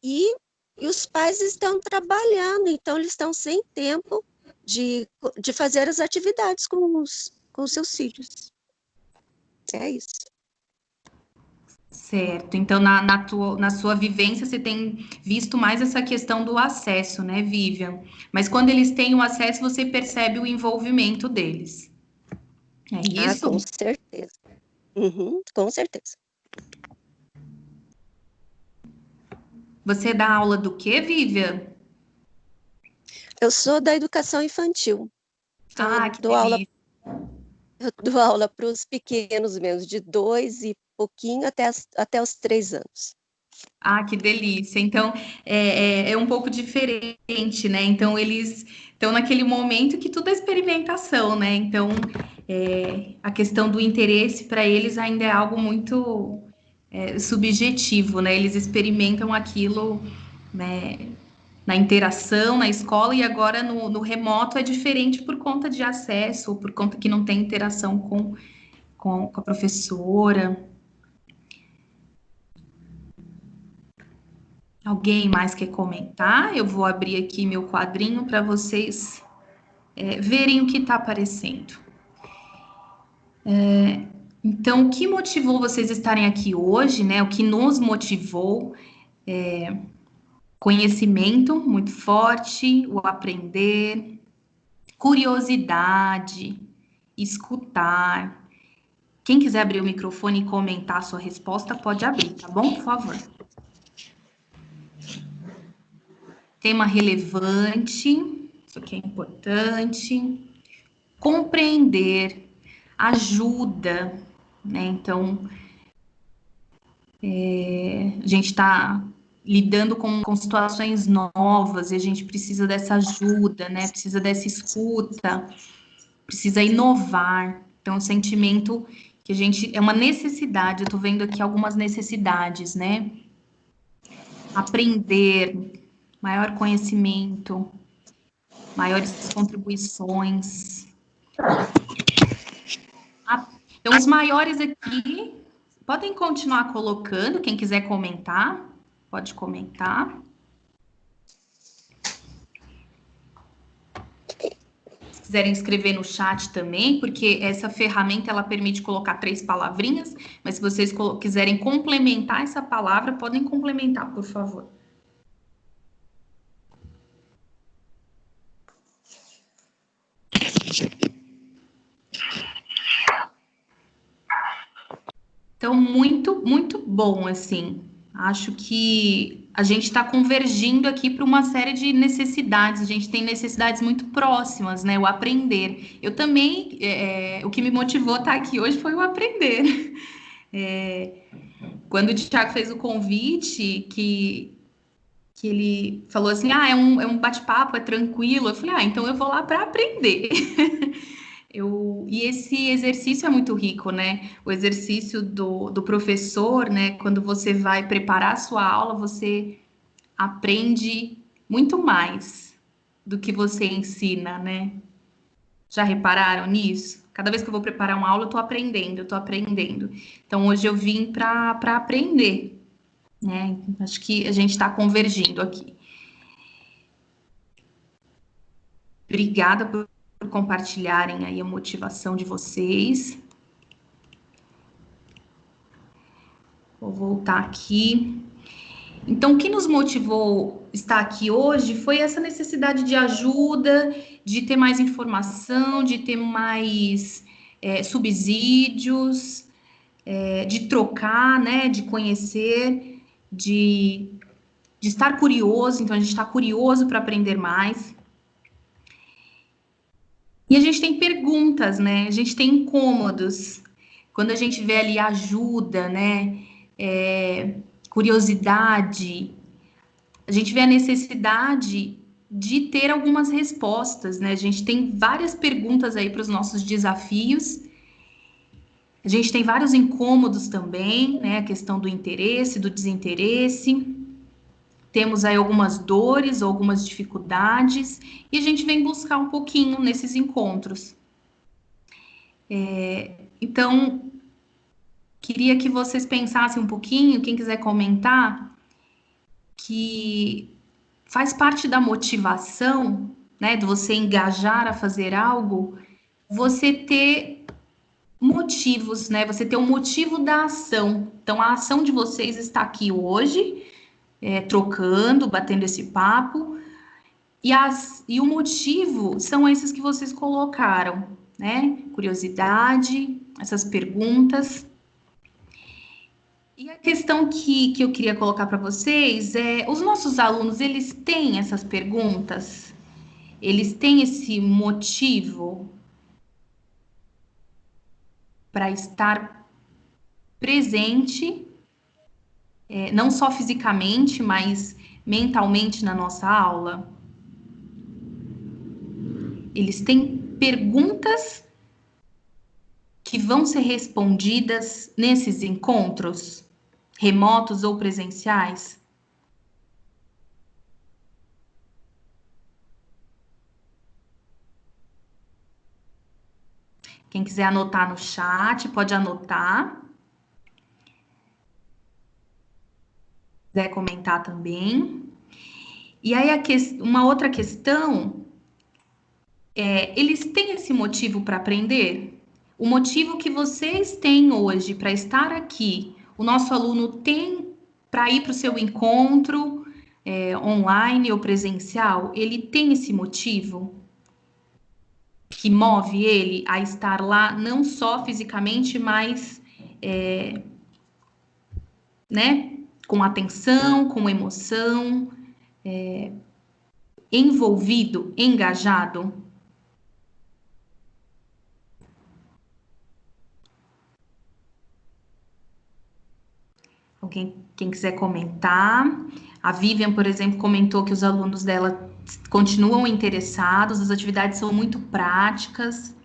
e os pais estão trabalhando, então eles estão sem tempo de fazer as atividades com os seus filhos. É isso. Certo. Então, na sua vivência, você tem visto mais essa questão do acesso, né, Vivian? Mas quando eles têm o acesso, você percebe o envolvimento deles. É isso? Com certeza. Uhum, com certeza. Você dá aula do quê, Vivian? Eu sou da educação infantil. Então, Que delícia. eu dou aula para os pequenos mesmo, de 2 e pouquinho até os 3 anos. Que delícia. Então, é um pouco diferente, né? Então, eles estão naquele momento que tudo é experimentação, né? Então, a questão do interesse para eles ainda é algo muito subjetivo, né? Eles experimentam aquilo, né, na interação, na escola, e agora no remoto é diferente por conta de acesso, ou por conta que não tem interação com a professora. Alguém mais quer comentar? Eu vou abrir aqui meu quadrinho para vocês verem o que está aparecendo. Então, o que motivou vocês estarem aqui hoje, né? O que nos motivou conhecimento muito forte, o aprender, curiosidade, escutar. Quem quiser abrir o microfone e comentar a sua resposta, pode abrir, tá bom? Por favor. Tema relevante, isso aqui é importante. Compreender, ajuda, né? Então, a gente está lidando com situações novas e a gente precisa dessa ajuda, né? Precisa dessa escuta, precisa inovar. Então, o sentimento que a gente... É uma necessidade, eu estou vendo aqui algumas necessidades, né? Aprender, maior conhecimento, maiores contribuições. Então, os maiores aqui podem continuar colocando, quem quiser comentar, pode comentar. Se quiserem escrever no chat também, porque essa ferramenta, ela permite colocar 3 palavrinhas, mas se vocês quiserem complementar essa palavra, podem complementar, por favor. Então, muito, muito bom, assim. Acho que a gente está convergindo aqui para uma série de necessidades. A gente tem necessidades muito próximas, né? O aprender. Eu também, o que me motivou a estar aqui hoje foi o aprender. Quando o Thiago fez o convite, que ele falou assim, é um bate-papo, é tranquilo. Eu falei, então eu vou lá para aprender. E esse exercício é muito rico, né? O exercício do professor, né? Quando você vai preparar a sua aula, você aprende muito mais do que você ensina, né? Já repararam nisso? Cada vez que eu vou preparar uma aula, eu tô aprendendo. Então, hoje eu vim para aprender, né? Acho que a gente está convergindo aqui. Obrigada por compartilharem aí a motivação de vocês. Vou voltar aqui. Então, o que nos motivou estar aqui hoje foi essa necessidade de ajuda, de ter mais informação, de ter mais subsídios, de trocar, né, de conhecer, de estar curioso. Então, a gente está curioso para aprender mais. E a gente tem perguntas, né? A gente tem incômodos. Quando a gente vê ali ajuda, né? Curiosidade, a gente vê a necessidade de ter algumas respostas, né? A gente tem várias perguntas aí para os nossos desafios A gente tem vários incômodos também, né? A questão do interesse, do desinteresse. Temos aí algumas dores, algumas dificuldades, e a gente vem buscar um pouquinho nesses encontros. Então, queria que vocês pensassem um pouquinho, quem quiser comentar, que faz parte da motivação, né, de você engajar a fazer algo, você ter motivos, né, você ter um motivo da ação. Então, a ação de vocês está aqui hoje, trocando, batendo esse papo, e o motivo são esses que vocês colocaram, né, curiosidade, essas perguntas. E a questão que eu queria colocar para vocês é, os nossos alunos, eles têm essas perguntas? Eles têm esse motivo para estar presente, não só fisicamente, mas mentalmente na nossa aula? Eles têm perguntas que vão ser respondidas nesses encontros, remotos ou presenciais? Quem quiser anotar no chat, pode anotar. Quiser comentar também. E aí, uma outra questão eles têm esse motivo para aprender? O motivo que vocês têm hoje para estar aqui, o nosso aluno tem para ir para o seu encontro online ou presencial? Ele tem esse motivo que move ele a estar lá, não só fisicamente, mas né, com atenção, com emoção, envolvido, engajado? Quem quiser comentar. A Vivian, por exemplo, comentou que os alunos dela continuam interessados, as atividades são muito práticas.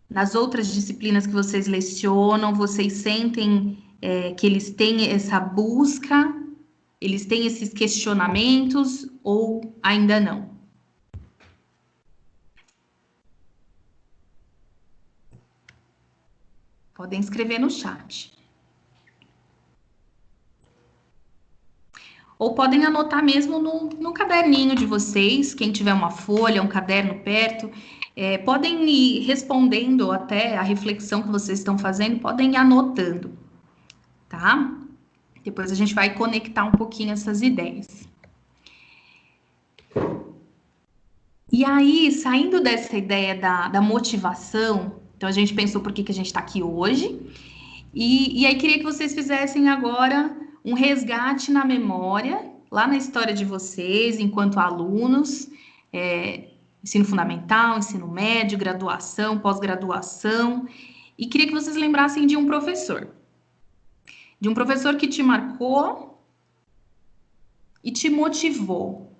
Nas outras disciplinas que vocês lecionam, vocês sentem que eles têm essa busca, eles têm esses questionamentos ou ainda não? Podem escrever no chat. Ou podem anotar mesmo no caderninho de vocês, quem tiver uma folha, um caderno perto, podem ir respondendo até a reflexão que vocês estão fazendo, podem ir anotando, tá? Depois a gente vai conectar um pouquinho essas ideias. E aí, saindo dessa ideia da motivação, então a gente pensou por que a gente está aqui hoje, e aí queria que vocês fizessem agora um resgate na memória, lá na história de vocês, enquanto alunos, ensino fundamental, ensino médio, graduação, pós-graduação, e queria que vocês lembrassem de um professor que te marcou e te motivou.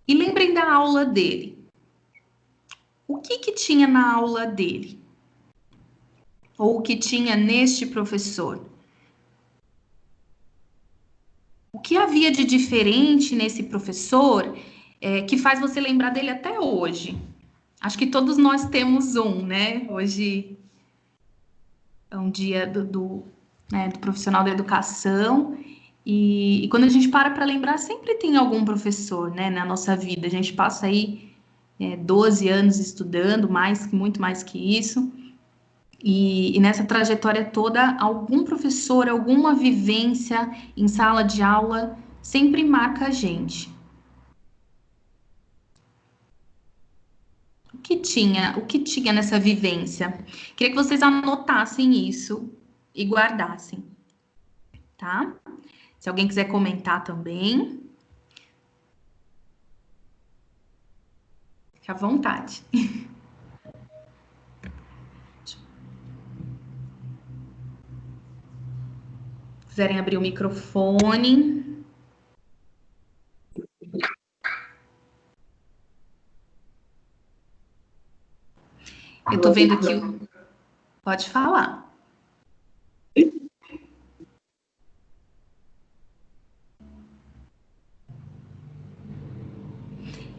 E lembrem da aula dele. O que tinha na aula dele? Ou o que tinha neste professor? O que havia de diferente nesse professor que faz você lembrar dele até hoje? Acho que todos nós temos um, né? Hoje é um dia do profissional da educação e quando a gente para lembrar, sempre tem algum professor, né, na nossa vida. A gente passa aí 12 anos estudando, muito mais que isso. E nessa trajetória toda, algum professor, alguma vivência em sala de aula sempre marca a gente. O que tinha nessa vivência? Queria que vocês anotassem isso e guardassem, tá? Se alguém quiser comentar também, fique à vontade. Quiserem abrir o microfone. Eu tô vendo aqui Pode falar.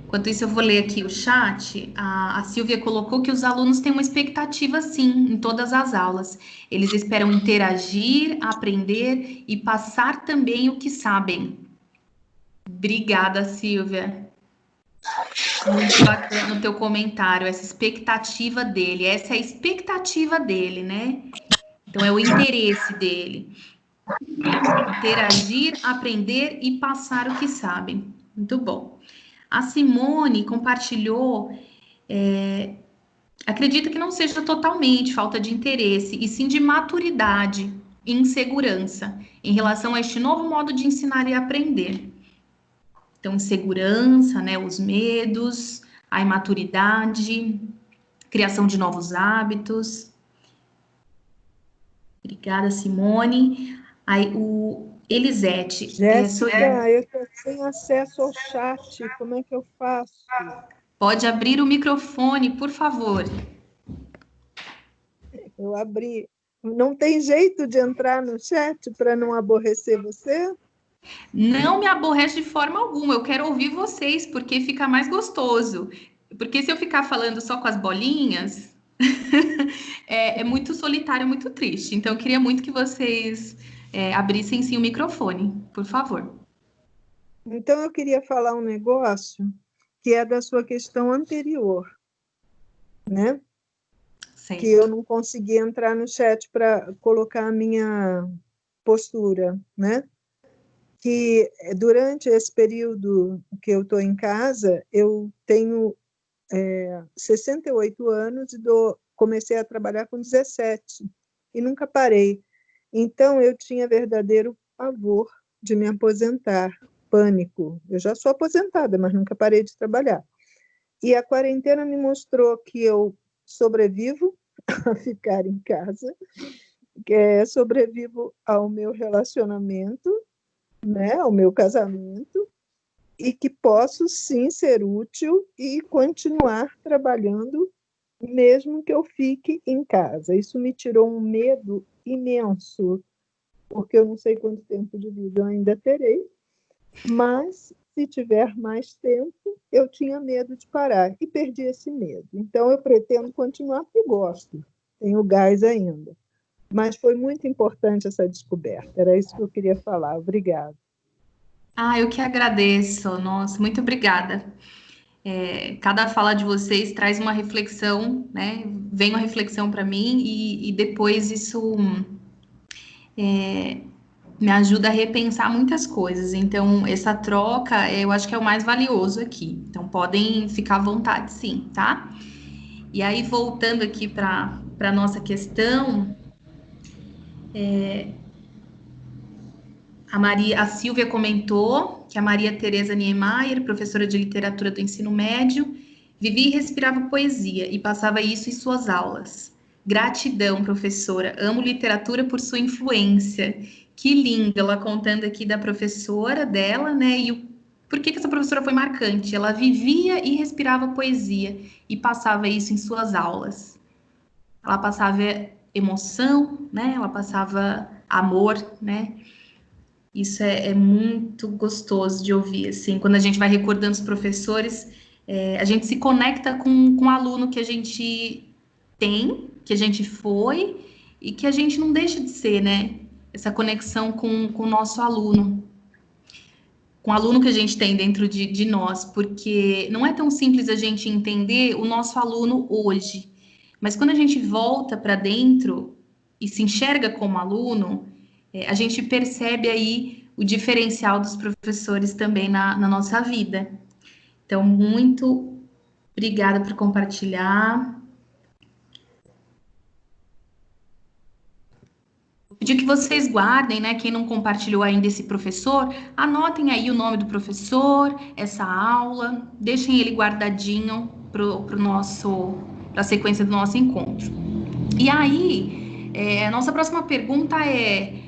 Enquanto isso, eu vou ler aqui o chat. A Silvia colocou que os alunos têm uma expectativa, sim, em todas as aulas. Eles esperam interagir, aprender e passar também o que sabem. Obrigada, Silvia. Muito bacana o teu comentário, essa expectativa dele. Essa é a expectativa dele, né? Então, é o interesse dele. Interagir, aprender e passar o que sabem. Muito bom. A Simone compartilhou, acredita que não seja totalmente falta de interesse, e sim de maturidade e insegurança em relação a este novo modo de ensinar e aprender. Então, insegurança, né, os medos, a imaturidade, criação de novos hábitos. Obrigada, Simone. Aí, o Elisete. Jéssica, eu estou sem acesso ao chat, como é que eu faço? Pode abrir o microfone, por favor. Eu abri. Não tem jeito de entrar no chat para não aborrecer você? Não me aborrece de forma alguma, eu quero ouvir vocês, porque fica mais gostoso. Porque se eu ficar falando só com as bolinhas, é muito solitário, muito triste. Então, eu queria muito que vocês abrissem sim o microfone, por favor. Então, eu queria falar um negócio que é da sua questão anterior, né? Certo. Que eu não consegui entrar no chat para colocar a minha postura, né? Que durante esse período que eu estou em casa, eu tenho 68 anos e comecei a trabalhar com 17 e nunca parei. Então, eu tinha verdadeiro pavor de me aposentar, pânico. Eu já sou aposentada, mas nunca parei de trabalhar. E a quarentena me mostrou que eu sobrevivo a ficar em casa, sobrevivo ao meu relacionamento, né, ao meu casamento, e que posso sim ser útil e continuar trabalhando, mesmo que eu fique em casa. Isso me tirou um medo imenso, porque eu não sei quanto tempo de vida eu ainda terei, mas se tiver mais tempo, eu tinha medo de parar e perdi esse medo. Então, eu pretendo continuar porque gosto, tenho gás ainda. Mas foi muito importante essa descoberta, era isso que eu queria falar. Obrigada. Eu que agradeço, nossa, muito obrigada. Cada fala de vocês traz uma reflexão, né? Vem uma reflexão para mim e depois isso me ajuda a repensar muitas coisas. Então, essa troca, eu acho que é o mais valioso aqui. Então, podem ficar à vontade, sim, tá? E aí, voltando aqui para a nossa questão, a Silvia comentou que a Maria Tereza Niemeyer, professora de literatura do ensino médio, vivia e respirava poesia e passava isso em suas aulas. Gratidão, professora. Amo literatura por sua influência. Que lindo, ela contando aqui da professora dela, né? E por que essa professora foi marcante? Ela vivia e respirava poesia e passava isso em suas aulas. Ela passava emoção, né? Ela passava amor, né? Isso é muito gostoso de ouvir, assim, quando a gente vai recordando os professores, a gente se conecta com o aluno que a gente tem, que a gente foi e que a gente não deixa de ser, né? Essa conexão com o nosso aluno, com o aluno que a gente tem dentro de nós, porque não é tão simples a gente entender o nosso aluno hoje, mas quando a gente volta para dentro e se enxerga como aluno, a gente percebe aí o diferencial dos professores também na nossa vida. Então, muito obrigada por compartilhar. Vou pedir que vocês guardem, né? Quem não compartilhou ainda esse professor, anotem aí o nome do professor, essa aula, deixem ele guardadinho para a sequência do nosso encontro. E aí, a nossa próxima pergunta é: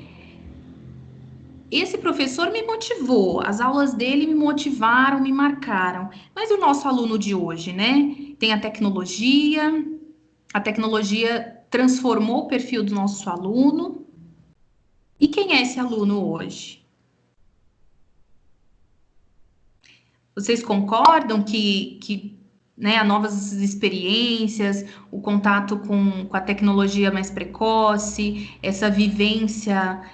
esse professor me motivou, as aulas dele me motivaram, me marcaram. Mas o nosso aluno de hoje, né? Tem a tecnologia transformou o perfil do nosso aluno? E quem é esse aluno hoje? Vocês concordam que né, as novas experiências, o contato com a tecnologia mais precoce, essa vivência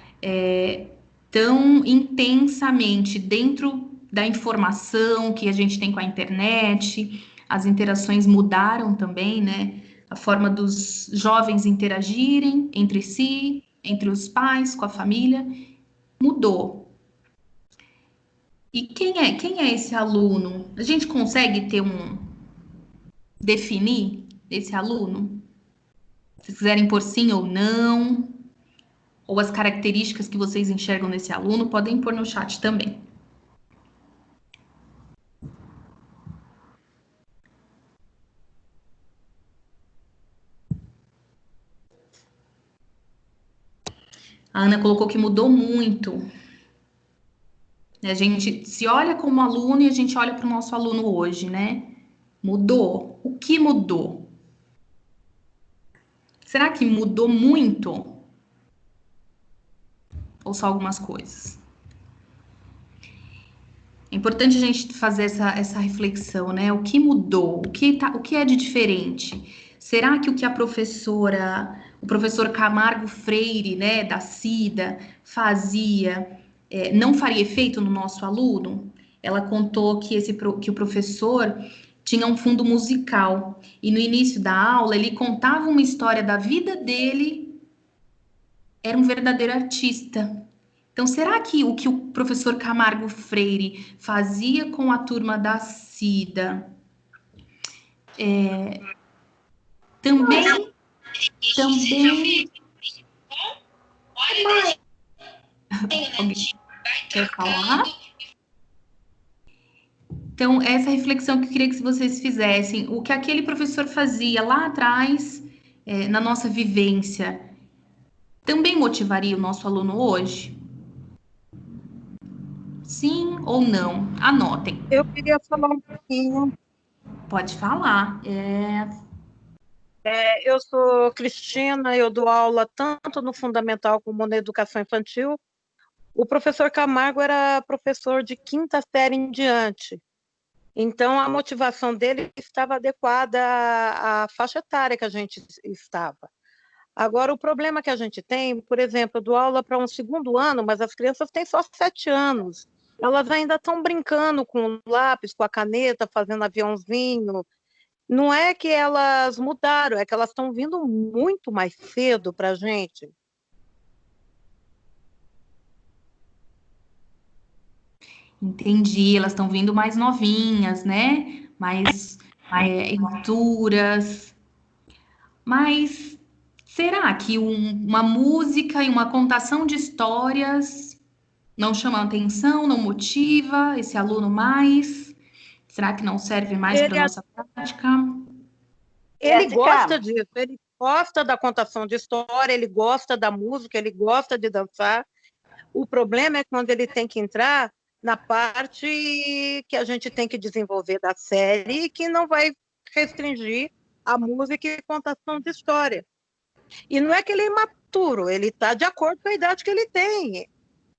tão intensamente dentro da informação que a gente tem com a internet, as interações mudaram também, né? A forma dos jovens interagirem entre si, entre os pais, com a família, mudou. E quem é esse aluno? A gente consegue definir esse aluno? Se quiserem por sim ou não, ou as características que vocês enxergam nesse aluno, podem pôr no chat também. A Ana colocou que mudou muito. A gente se olha como aluno e a gente olha para o nosso aluno hoje, né? Mudou. O que mudou? Será que mudou muito? Ou só algumas coisas? É importante a gente fazer essa reflexão, né? O que mudou? O que é de diferente? Será que o que o professor Camargo Freire, né, da CIDA, fazia, não faria efeito no nosso aluno? Ela contou que o professor tinha um fundo musical e no início da aula ele contava uma história da vida dele, era um verdadeiro artista. Então, será que o professor Camargo Freire fazia com a turma da CIDA também alguém quer falar? Então, essa reflexão que eu queria que vocês fizessem, o que aquele professor fazia lá atrás, na nossa vivência, também motivaria o nosso aluno hoje? Sim ou não? Anotem. Eu queria falar um pouquinho. Pode falar. Eu sou Cristina, eu dou aula tanto no fundamental como na educação infantil. O professor Camargo era professor de 5ª série em diante. Então, a motivação dele estava adequada à faixa etária que a gente estava. Agora, o problema que a gente tem, por exemplo, eu dou aula para um 2º ano, mas as crianças têm só 7 anos. Elas ainda estão brincando com o lápis, com a caneta, fazendo aviãozinho. Não é que elas mudaram, é que elas estão vindo muito mais cedo para a gente. Entendi, elas estão vindo mais novinhas, né? Mais imaturas. Mas será que uma música e uma contação de histórias não chama atenção, não motiva esse aluno mais? Será que não serve mais para a nossa prática? Ele gosta disso, ele gosta da contação de história, ele gosta da música, ele gosta de dançar. O problema é quando ele tem que entrar na parte que a gente tem que desenvolver da série, que não vai restringir a música e contação de história. E não é que ele é imaturo, ele está de acordo com a idade que ele tem.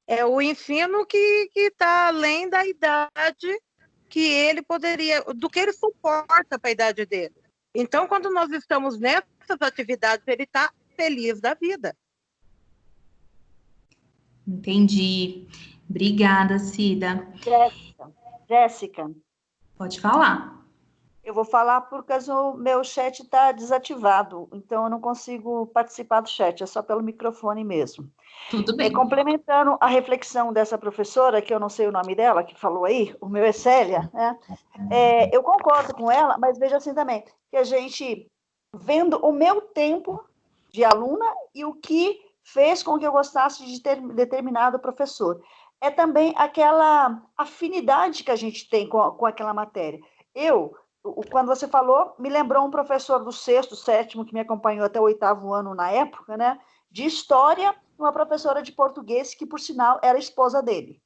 É o ensino que está além da idade que ele poderia, do que ele suporta para a idade dele. Então, quando nós estamos nessas atividades, ele está feliz da vida. Entendi. Obrigada, Cida. Jéssica. Pode falar. Eu vou falar porque o meu chat está desativado, então eu não consigo participar do chat, é só pelo microfone mesmo. Tudo bem. Complementando a reflexão dessa professora, que eu não sei o nome dela, que falou aí, o meu é Célia, né? Eu concordo com ela, mas veja assim também, que a gente, vendo o meu tempo de aluna e o que fez com que eu gostasse de ter determinado professor. É também aquela afinidade que a gente tem com aquela matéria. Quando você falou, me lembrou um professor do 6º, 7º, que me acompanhou até o 8º ano na época, né, de história, uma professora de português, que, por sinal, era esposa dele.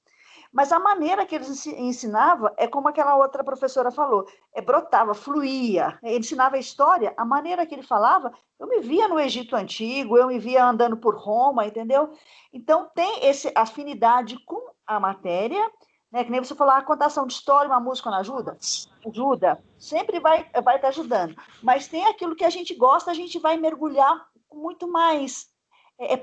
Mas a maneira que eles ensinavam é como aquela outra professora falou, brotava, fluía, ele ensinava a história, a maneira que ele falava, eu me via no Egito Antigo, eu me via andando por Roma, entendeu? Então, tem essa afinidade com a matéria, né? Que nem você falou, a contação de história, uma música não ajuda? Ajuda, sempre vai estar ajudando, mas tem aquilo que a gente gosta, a gente vai mergulhar com muito mais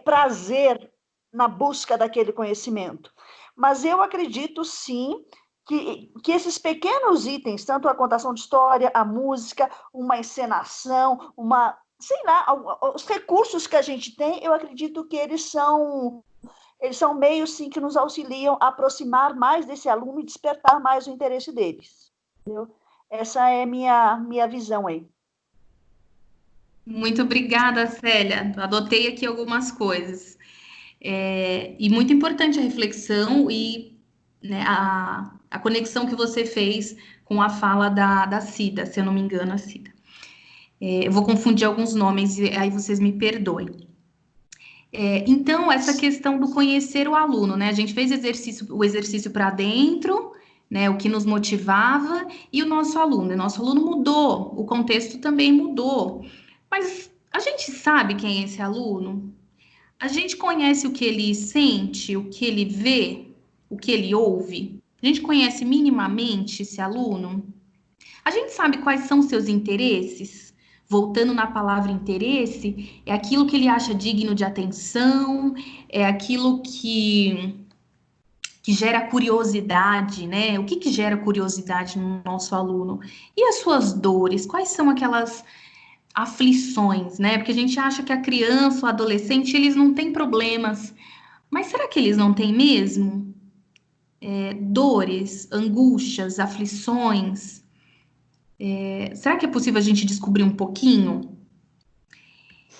prazer na busca daquele conhecimento. Mas eu acredito, sim, que esses pequenos itens, tanto a contação de história, a música, uma encenação, sei lá, os recursos que a gente tem, eu acredito que eles são meios, sim, que nos auxiliam a aproximar mais desse aluno e despertar mais o interesse deles. Entendeu? Essa é minha visão aí. Muito obrigada, Célia. Adotei aqui algumas coisas. E muito importante a reflexão e, né, a conexão que você fez com a fala da Cida, se eu não me engano, a Cida. Eu vou confundir alguns nomes, e aí vocês me perdoem. Então, essa questão do conhecer o aluno, né? A gente fez o exercício para dentro, né? O que nos motivava, e o nosso aluno mudou, o contexto também mudou. Mas a gente sabe quem é esse aluno? A gente conhece o que ele sente, o que ele vê, o que ele ouve? A gente conhece minimamente esse aluno? A gente sabe quais são seus interesses? Voltando na palavra interesse, é aquilo que ele acha digno de atenção, é aquilo que gera curiosidade, né? O que gera curiosidade no nosso aluno? E as suas dores? Quais são aquelas aflições, né? Porque a gente acha que a criança, o adolescente, eles não têm problemas. Mas será que eles não têm mesmo? Dores, angústias, aflições? Será que é possível a gente descobrir um pouquinho?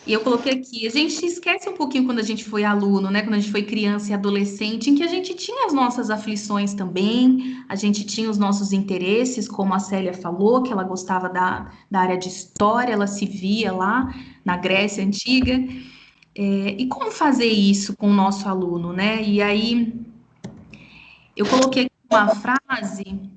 E eu coloquei aqui, a gente esquece um pouquinho quando a gente foi aluno, né? Quando a gente foi criança e adolescente, em que a gente tinha as nossas aflições também, a gente tinha os nossos interesses, como a Célia falou, que ela gostava da área de história, ela se via lá na Grécia Antiga. E como fazer isso com o nosso aluno, né? E aí, eu coloquei aqui uma frase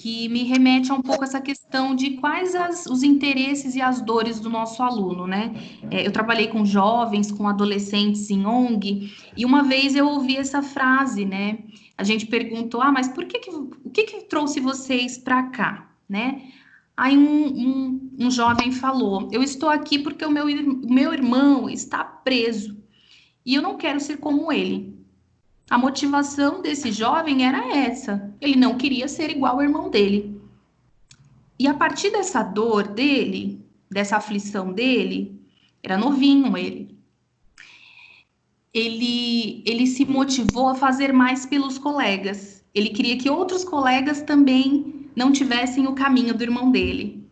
que me remete a um pouco essa questão de quais os interesses e as dores do nosso aluno, né? Eu trabalhei com jovens, com adolescentes em ONG, e uma vez eu ouvi essa frase, né? A gente perguntou, mas o que trouxe vocês para cá, né? Aí um jovem falou, eu estou aqui porque o meu irmão está preso, e eu não quero ser como ele. A motivação desse jovem era essa. Ele não queria ser igual ao irmão dele. E a partir dessa dor dele, dessa aflição dele, era novinho ele se motivou a fazer mais pelos colegas. Ele queria que outros colegas também não tivessem o caminho do irmão dele.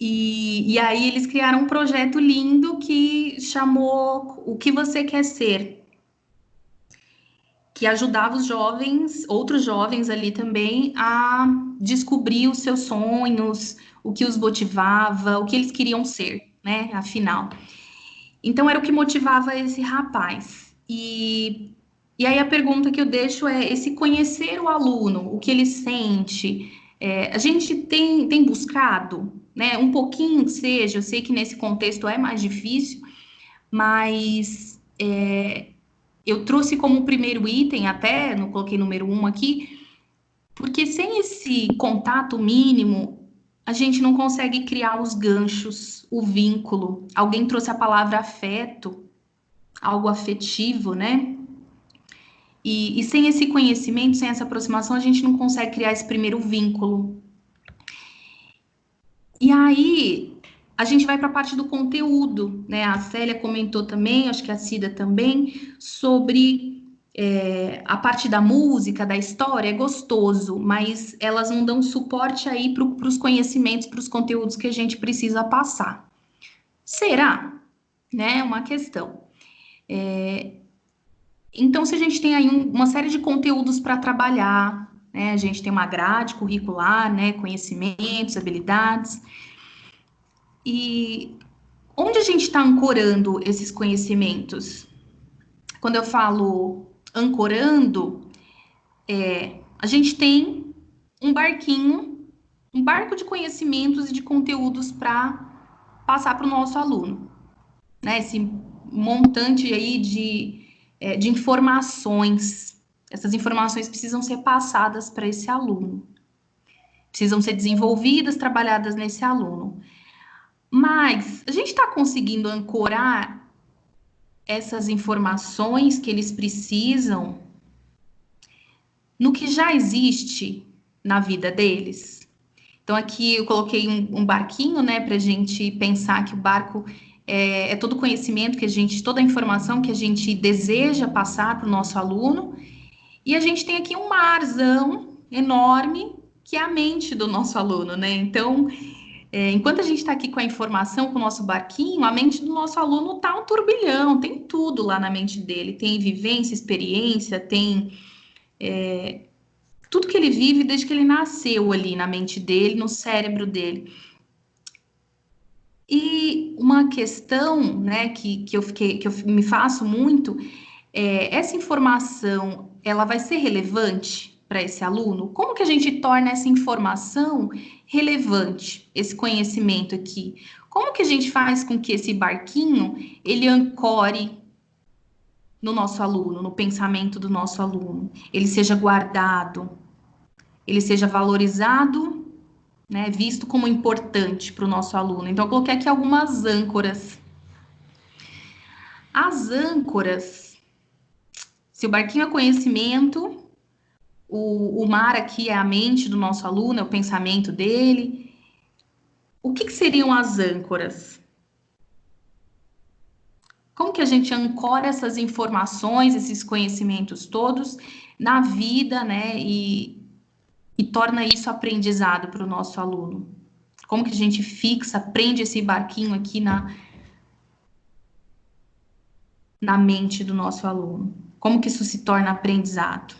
E aí eles criaram um projeto lindo que chamou O Que Você Quer Ser? Que ajudava os jovens, outros jovens ali também, a descobrir os seus sonhos, o que os motivava, o que eles queriam ser, né, afinal. Então, era o que motivava esse rapaz. E aí a pergunta que eu deixo é esse conhecer o aluno, o que ele sente. A gente tem buscado, né, um pouquinho que seja, eu sei que nesse contexto é mais difícil, mas eu trouxe como primeiro item, até não coloquei número 1 aqui, porque sem esse contato mínimo, a gente não consegue criar os ganchos, o vínculo. Alguém trouxe a palavra afeto, algo afetivo, né? E sem esse conhecimento, sem essa aproximação, a gente não consegue criar esse primeiro vínculo. E aí, a gente vai para a parte do conteúdo, né? A Célia comentou também, acho que a Cida também, sobre a parte da música, da história, é gostoso, mas elas não dão suporte aí para os conhecimentos, para os conteúdos que a gente precisa passar. Será? Né? Uma questão. Então, se a gente tem aí uma série de conteúdos para trabalhar, né? A gente tem uma grade curricular, né? Conhecimentos, habilidades. E onde a gente está ancorando esses conhecimentos? Quando eu falo ancorando, a gente tem um barquinho, um barco de conhecimentos e de conteúdos para passar para o nosso aluno, né? Esse montante aí de informações. Essas informações precisam ser passadas para esse aluno, precisam ser desenvolvidas, trabalhadas nesse aluno. Mas a gente está conseguindo ancorar essas informações que eles precisam no que já existe na vida deles? Então, aqui eu coloquei um barquinho, né, para a gente pensar que o barco é todo o conhecimento que a gente, toda a informação que a gente deseja passar para o nosso aluno, e a gente tem aqui um marzão enorme, que é a mente do nosso aluno, né? Então, enquanto a gente está aqui com a informação, com o nosso barquinho, a mente do nosso aluno está um turbilhão, tem tudo lá na mente dele, tem vivência, experiência, tem tudo que ele vive desde que ele nasceu ali na mente dele, no cérebro dele. E uma questão, né, que eu me faço muito, essa informação, ela vai ser relevante para esse aluno? Como que a gente torna essa informação relevante, esse conhecimento aqui? Como que a gente faz com que esse barquinho, ele ancore no nosso aluno, no pensamento do nosso aluno, ele seja guardado, ele seja valorizado, né, visto como importante para o nosso aluno. Então, eu coloquei aqui algumas âncoras. As âncoras, se o barquinho é conhecimento, o mar aqui é a mente do nosso aluno, é o pensamento dele. O que seriam as âncoras? Como que a gente ancora essas informações, esses conhecimentos todos na vida, né, e torna isso aprendizado para o nosso aluno? Como que a gente fixa, prende esse barquinho aqui na mente do nosso aluno? Como que isso se torna aprendizado?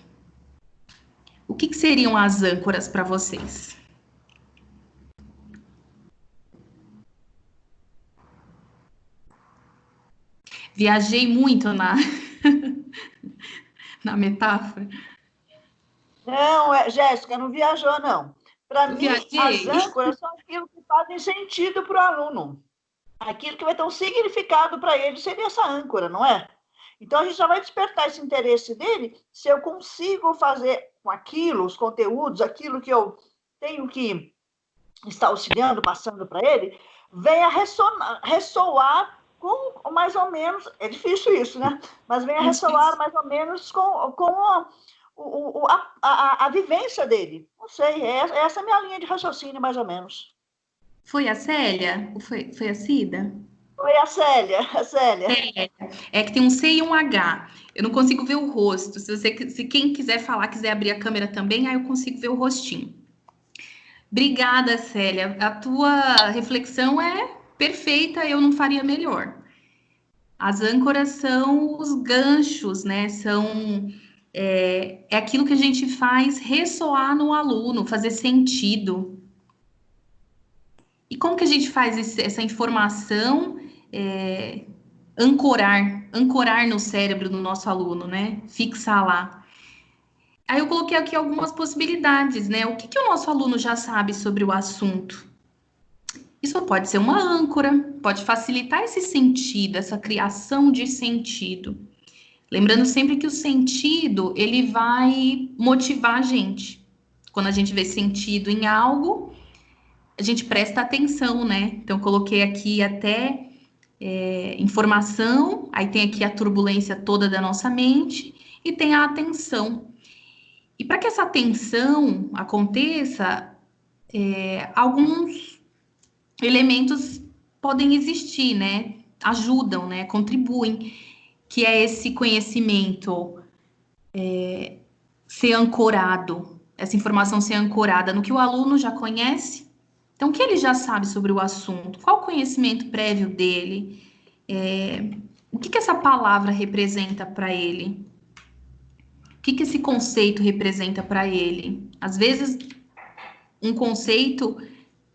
O que seriam as âncoras para vocês? Viajei muito na metáfora. Não, Jéssica, não viajou, não. Para mim, as âncoras são aquilo que fazem sentido para o aluno. Aquilo que vai ter um significado para ele seria essa âncora, não é? Então, a gente já vai despertar esse interesse dele se eu consigo fazer com aquilo, os conteúdos, aquilo que eu tenho que estar auxiliando, passando para ele, venha ressoar com mais ou menos, é difícil isso, né? Mas venha ressoar mais ou menos com a vivência dele. Não sei, essa é a minha linha de raciocínio, mais ou menos. Foi a Célia? Ou foi a Cida? Foi a Célia. É que tem um C e um H. Eu não consigo ver o rosto. Se quem quiser falar, quiser abrir a câmera também, aí eu consigo ver o rostinho. Obrigada, Célia. A tua reflexão é perfeita, eu não faria melhor. As âncoras são os ganchos, né? É aquilo que a gente faz ressoar no aluno, fazer sentido. E como que a gente faz essa informação ancorar no cérebro do nosso aluno, né? Fixar lá. Aí eu coloquei aqui algumas possibilidades, né? O que o nosso aluno já sabe sobre o assunto? Isso pode ser uma âncora, pode facilitar esse sentido, essa criação de sentido. Lembrando sempre que o sentido, ele vai motivar a gente. Quando a gente vê sentido em algo, a gente presta atenção, né? Então, coloquei aqui até informação, aí tem aqui a turbulência toda da nossa mente e tem a atenção. E para que essa atenção aconteça, alguns elementos podem existir, né? Ajudam, né? Contribuem, que é esse conhecimento ser ancorado, essa informação ser ancorada no que o aluno já conhece. Então, o que ele já sabe sobre o assunto? Qual o conhecimento prévio dele? O que essa palavra representa para ele? O que esse conceito representa para ele? Às vezes, um conceito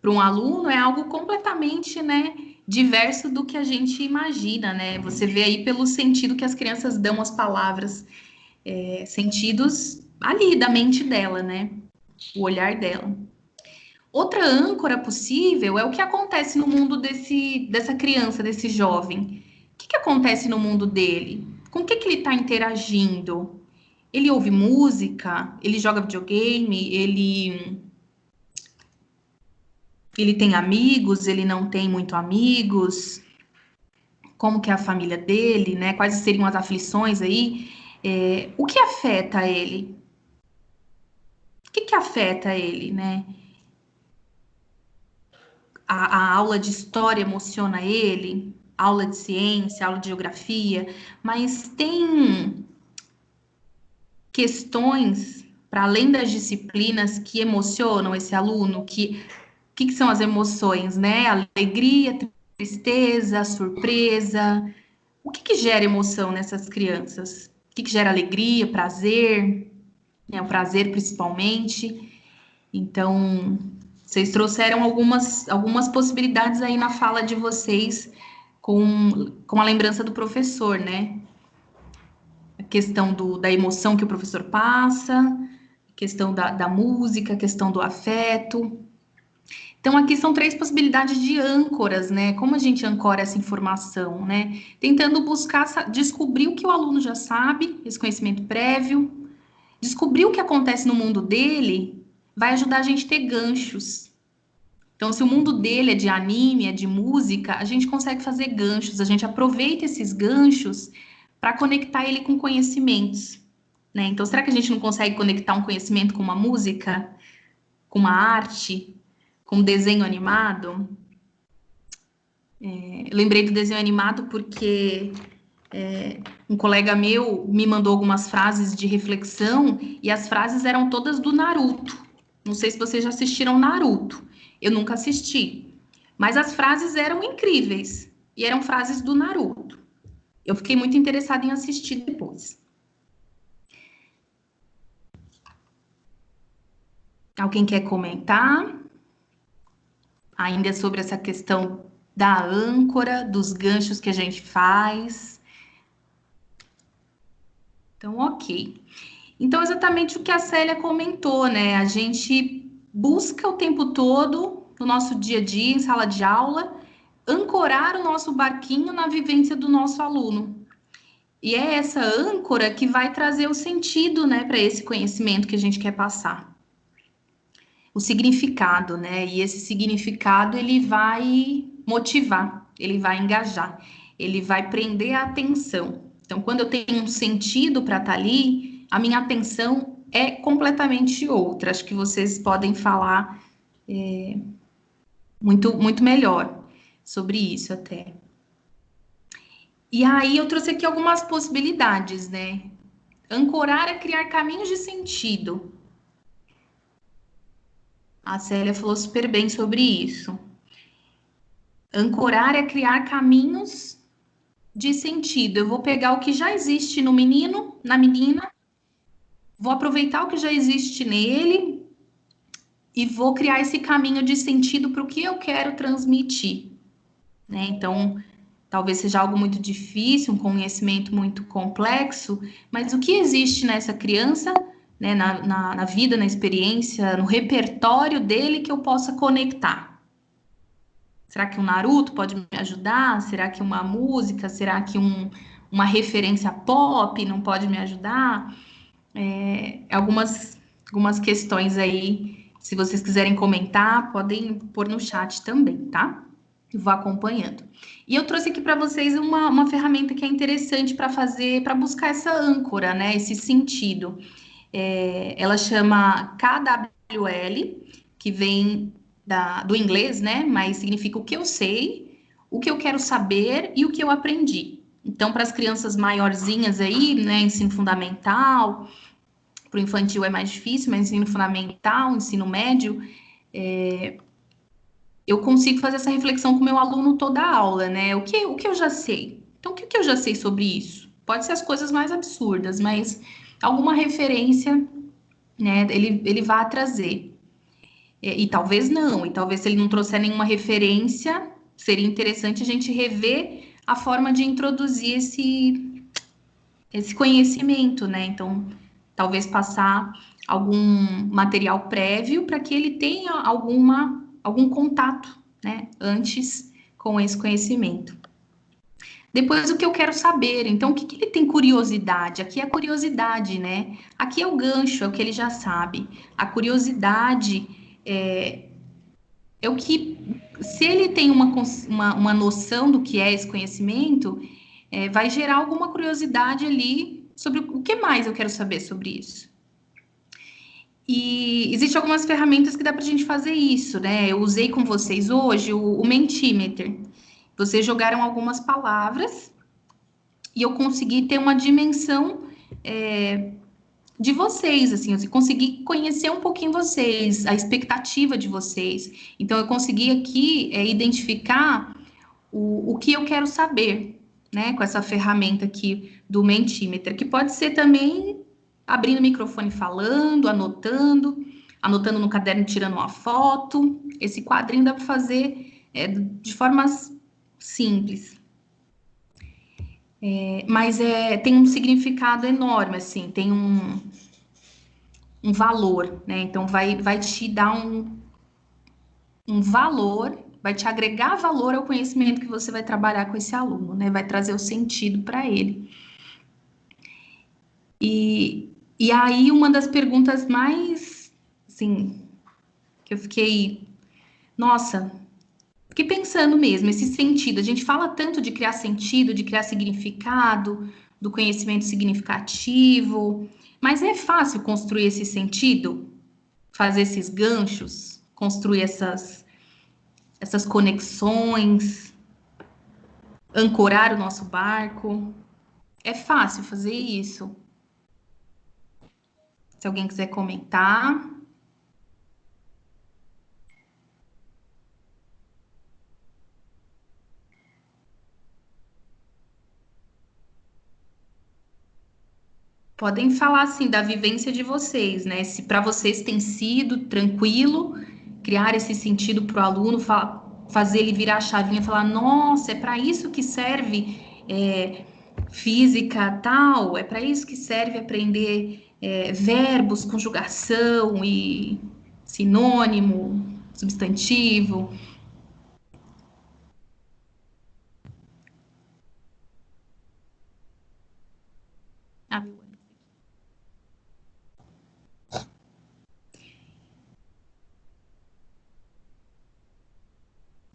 para um aluno é algo completamente, né, diverso do que a gente imagina, né? Você vê aí pelo sentido que as crianças dão às palavras, sentidos ali da mente dela, né? O olhar dela. Outra âncora possível é o que acontece no mundo dessa criança, desse jovem. O que acontece no mundo dele? Com o que ele está interagindo? Ele ouve música? Ele joga videogame? Ele tem amigos? Ele não tem muito amigos? Como que é a família dele, né? Quais seriam as aflições aí? O que afeta ele? O que afeta ele, né? A aula de história emociona ele, aula de ciência, aula de geografia, mas tem questões para além das disciplinas que emocionam esse aluno, o que são as emoções, né? Alegria, tristeza, surpresa. O que gera emoção nessas crianças? O que gera alegria, prazer, né? O prazer principalmente. Então, vocês trouxeram algumas possibilidades aí na fala de vocês com a lembrança do professor, né? A questão da emoção que o professor passa, a questão da música, a questão do afeto. Então, aqui são 3 possibilidades de âncoras, né? Como a gente ancora essa informação, né? Tentando buscar descobrir o que o aluno já sabe, esse conhecimento prévio, descobrir o que acontece no mundo dele, vai ajudar a gente a ter ganchos. Então, se o mundo dele é de anime, é de música, a gente consegue fazer ganchos, a gente aproveita esses ganchos para conectar ele com conhecimentos, né? Então, será que a gente não consegue conectar um conhecimento com uma música, com uma arte, com um desenho animado? Eu lembrei do desenho animado porque um colega meu me mandou algumas frases de reflexão e as frases eram todas do Naruto. Não sei se vocês já assistiram Naruto. Eu nunca assisti. Mas as frases eram incríveis. E eram frases do Naruto. Eu fiquei muito interessada em assistir depois. Alguém quer comentar? Ainda sobre essa questão da âncora, dos ganchos que a gente faz. Então, ok. Então, exatamente o que a Célia comentou, né? A gente busca o tempo todo, no nosso dia a dia, em sala de aula, ancorar o nosso barquinho na vivência do nosso aluno. E é essa âncora que vai trazer o sentido, né, para esse conhecimento que a gente quer passar. O significado, né? E esse significado, ele vai motivar, ele vai engajar, ele vai prender a atenção. Então, quando eu tenho um sentido para estar ali, a minha atenção é completamente outra. Acho que vocês podem falar muito melhor sobre isso até. E aí eu trouxe aqui algumas possibilidades, né? Ancorar é criar caminhos de sentido. A Célia falou super bem sobre isso. Ancorar é criar caminhos de sentido. Eu vou pegar o que já existe no menino, na menina, vou aproveitar o que já existe nele e vou criar esse caminho de sentido para o que eu quero transmitir, né? Então, talvez seja algo muito difícil, um conhecimento muito complexo, mas o que existe nessa criança, né, na vida, na experiência, no repertório dele que eu possa conectar? Será que um Naruto pode me ajudar? Será que uma música? Será que uma referência pop não pode me ajudar? Algumas questões aí, se vocês quiserem comentar, podem pôr no chat também, tá? Eu vou acompanhando. E eu trouxe aqui para vocês uma ferramenta que é interessante para buscar essa âncora, né? Esse sentido. Ela chama KWL, que vem do inglês, né? Mas significa o que eu sei, o que eu quero saber e o que eu aprendi. Então, para as crianças maiorzinhas aí, né? Ensino fundamental, para o infantil é mais difícil, mas ensino fundamental, ensino médio, eu consigo fazer essa reflexão com o meu aluno toda a aula, né? O que eu já sei? Então, o que eu já sei sobre isso? Pode ser as coisas mais absurdas, mas alguma referência, né? Ele vai trazer. E talvez não, e talvez se ele não trouxer nenhuma referência, seria interessante a gente rever a forma de introduzir esse conhecimento, né? Então, talvez passar algum material prévio para que ele tenha algum contato, né, antes com esse conhecimento. Depois, o que eu quero saber, então, o que ele tem curiosidade? Aqui é a curiosidade, né? Aqui é o gancho, é o que ele já sabe. A curiosidade é o que, se ele tem uma noção do que é esse conhecimento, vai gerar alguma curiosidade ali sobre o que mais eu quero saber sobre isso. E existem algumas ferramentas que dá para a gente fazer isso, né? Eu usei com vocês hoje o Mentimeter. Vocês jogaram algumas palavras e eu consegui ter uma dimensão de vocês, assim, eu consegui conhecer um pouquinho vocês, a expectativa de vocês. Então, eu consegui aqui identificar o que eu quero saber, né, com essa ferramenta aqui do Mentimeter, que pode ser também abrindo o microfone falando, anotando no caderno, tirando uma foto. Esse quadrinho dá para fazer de formas simples. Mas tem um significado enorme, assim, tem um valor, né? Então, vai te dar um valor, vai te agregar valor ao conhecimento que você vai trabalhar com esse aluno, né? Vai trazer o sentido para ele. E aí, uma das perguntas mais, assim, que eu fiquei, nossa, fiquei pensando mesmo, esse sentido. A gente fala tanto de criar sentido, de criar significado, do conhecimento significativo, mas é fácil construir esse sentido? Fazer esses ganchos, construir essas conexões, ancorar o nosso barco? É fácil fazer isso? Se alguém quiser comentar. Podem falar, assim, da vivência de vocês, né? Se para vocês tem sido tranquilo criar esse sentido para o aluno, fazer ele virar a chavinha e falar, nossa, é para isso que serve física tal, é para isso que serve aprender verbos, conjugação e sinônimo, substantivo.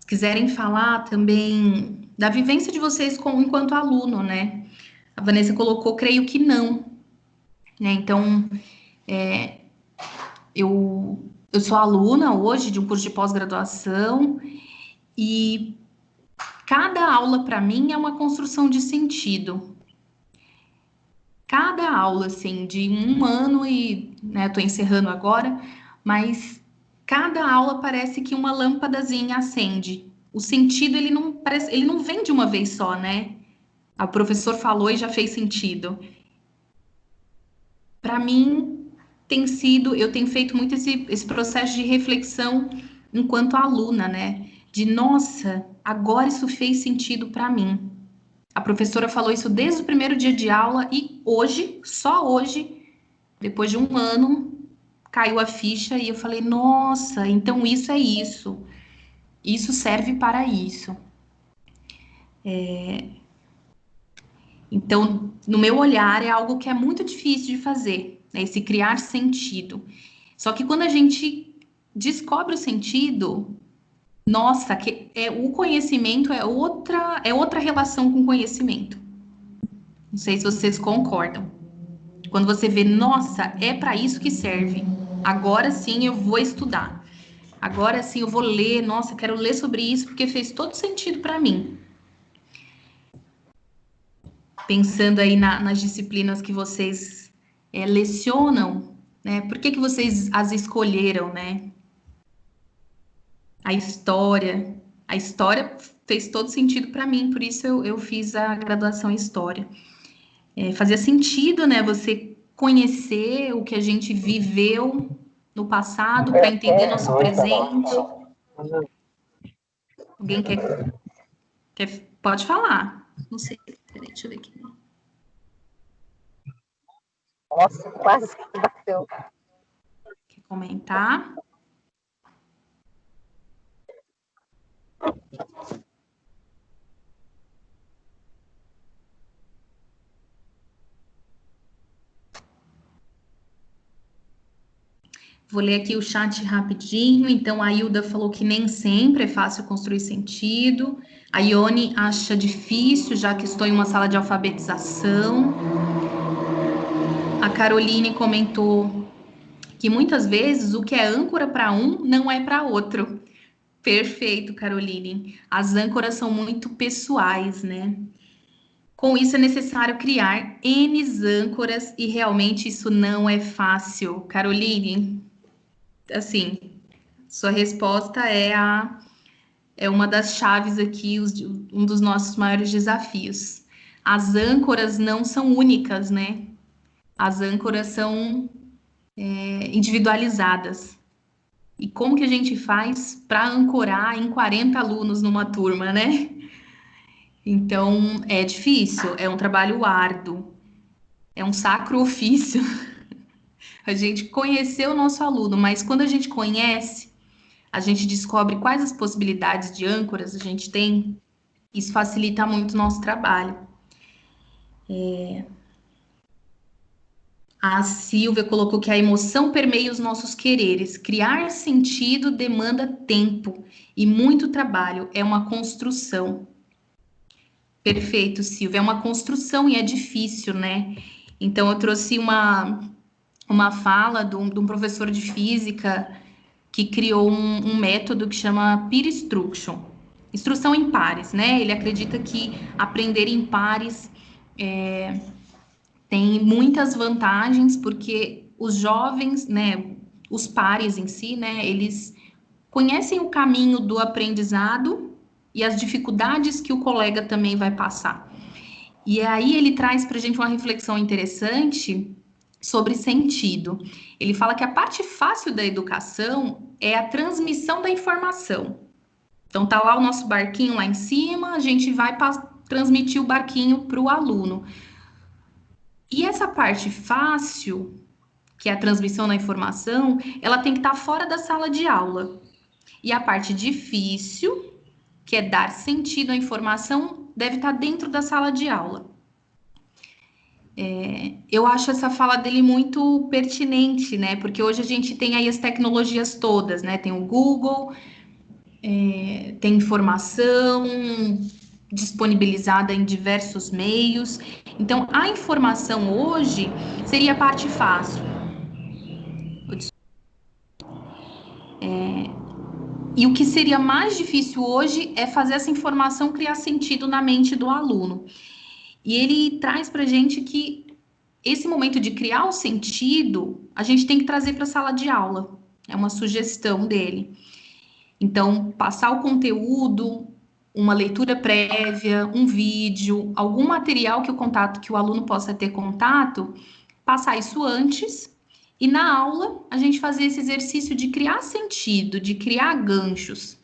Se quiserem falar também da vivência de vocês enquanto aluno, né? A Vanessa colocou, creio que não, né? Então, eu sou aluna hoje de um curso de pós-graduação e cada aula para mim é uma construção de sentido. Cada aula, assim, de um ano e, né, tô encerrando agora, mas cada aula parece que uma lâmpadazinha acende. O sentido, ele não vem de uma vez só, né? O professor falou e já fez sentido. Para mim, eu tenho feito muito esse processo de reflexão enquanto aluna, né? De, nossa, agora isso fez sentido para mim. A professora falou isso desde o primeiro dia de aula e hoje, só hoje, depois de um ano, caiu a ficha e eu falei, nossa, então isso é isso. Isso serve para isso. Então, no meu olhar, é algo que é muito difícil de fazer, né? Esse criar sentido. Só que quando a gente descobre o sentido, nossa, o conhecimento é outra relação com o conhecimento. Não sei se vocês concordam. Quando você vê, nossa, é para isso que serve. Agora sim eu vou estudar. Agora sim eu vou ler. Nossa, quero ler sobre isso porque fez todo sentido para mim. Pensando aí nas disciplinas que vocês lecionam, né? Por que vocês as escolheram, né? A história fez todo sentido para mim, por isso eu fiz a graduação em História. Fazia sentido, né? Você conhecer o que a gente viveu no passado para entender nosso presente. Alguém quer? Pode falar. Não sei. Peraí, deixa eu ver aqui. Nossa, quase que bateu. Quer comentar? Vou ler aqui o chat rapidinho. Então, a Hilda falou que nem sempre é fácil construir sentido. A Ione acha difícil, já que estou em uma sala de alfabetização. A Caroline comentou que muitas vezes o que é âncora para um não é para outro. Perfeito, Caroline. As âncoras são muito pessoais, né? Com isso é necessário criar N âncoras e realmente isso não é fácil. Caroline, assim, sua resposta é uma das chaves aqui, um dos nossos maiores desafios. As âncoras não são únicas, né? As âncoras são individualizadas. E como que a gente faz para ancorar em 40 alunos numa turma, né? Então, é difícil, é um trabalho árduo, é um sacro ofício a gente conhecer o nosso aluno, mas quando a gente conhece, a gente descobre quais as possibilidades de âncoras a gente tem, isso facilita muito o nosso trabalho. A Silvia colocou que a emoção permeia os nossos quereres. Criar sentido demanda tempo e muito trabalho, é uma construção. Perfeito, Silvia, é uma construção e é difícil, né? Então, eu trouxe uma fala de um professor de física que criou um método que chama peer instruction, instrução em pares, né? Ele acredita que aprender em pares tem muitas vantagens, porque os jovens, né, os pares em si, né, eles conhecem o caminho do aprendizado e as dificuldades que o colega também vai passar. E aí ele traz para a gente uma reflexão interessante sobre sentido. Ele fala que a parte fácil da educação é a transmissão da informação. Então tá lá o nosso barquinho lá em cima, a gente vai transmitir o barquinho para o aluno. E essa parte fácil, que é a transmissão da informação, ela tem que estar fora da sala de aula. E a parte difícil, que é dar sentido à informação, deve estar dentro da sala de aula. Eu acho essa fala dele muito pertinente, né? Porque hoje a gente tem aí as tecnologias todas, né? Tem o Google, tem informação disponibilizada em diversos meios. Então, a informação hoje seria a parte fácil. E o que seria mais difícil hoje é fazer essa informação criar sentido na mente do aluno. E ele traz para a gente que esse momento de criar o sentido, a gente tem que trazer para a sala de aula. É uma sugestão dele. Então, passar o conteúdo, uma leitura prévia, um vídeo, algum material que o aluno possa ter contato, passar isso antes. E na aula, a gente fazer esse exercício de criar sentido, de criar ganchos.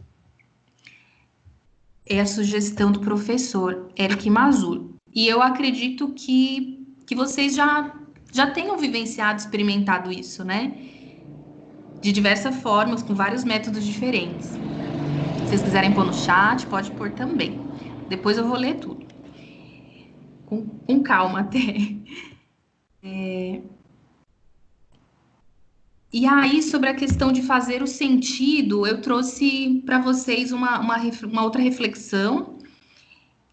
É a sugestão do professor Eric Mazur. E eu acredito que vocês já tenham vivenciado, experimentado isso, né? De diversas formas, com vários métodos diferentes. Se vocês quiserem pôr no chat, pode pôr também. Depois eu vou ler tudo. Com calma até. E aí, sobre a questão de fazer o sentido, eu trouxe para vocês uma outra reflexão,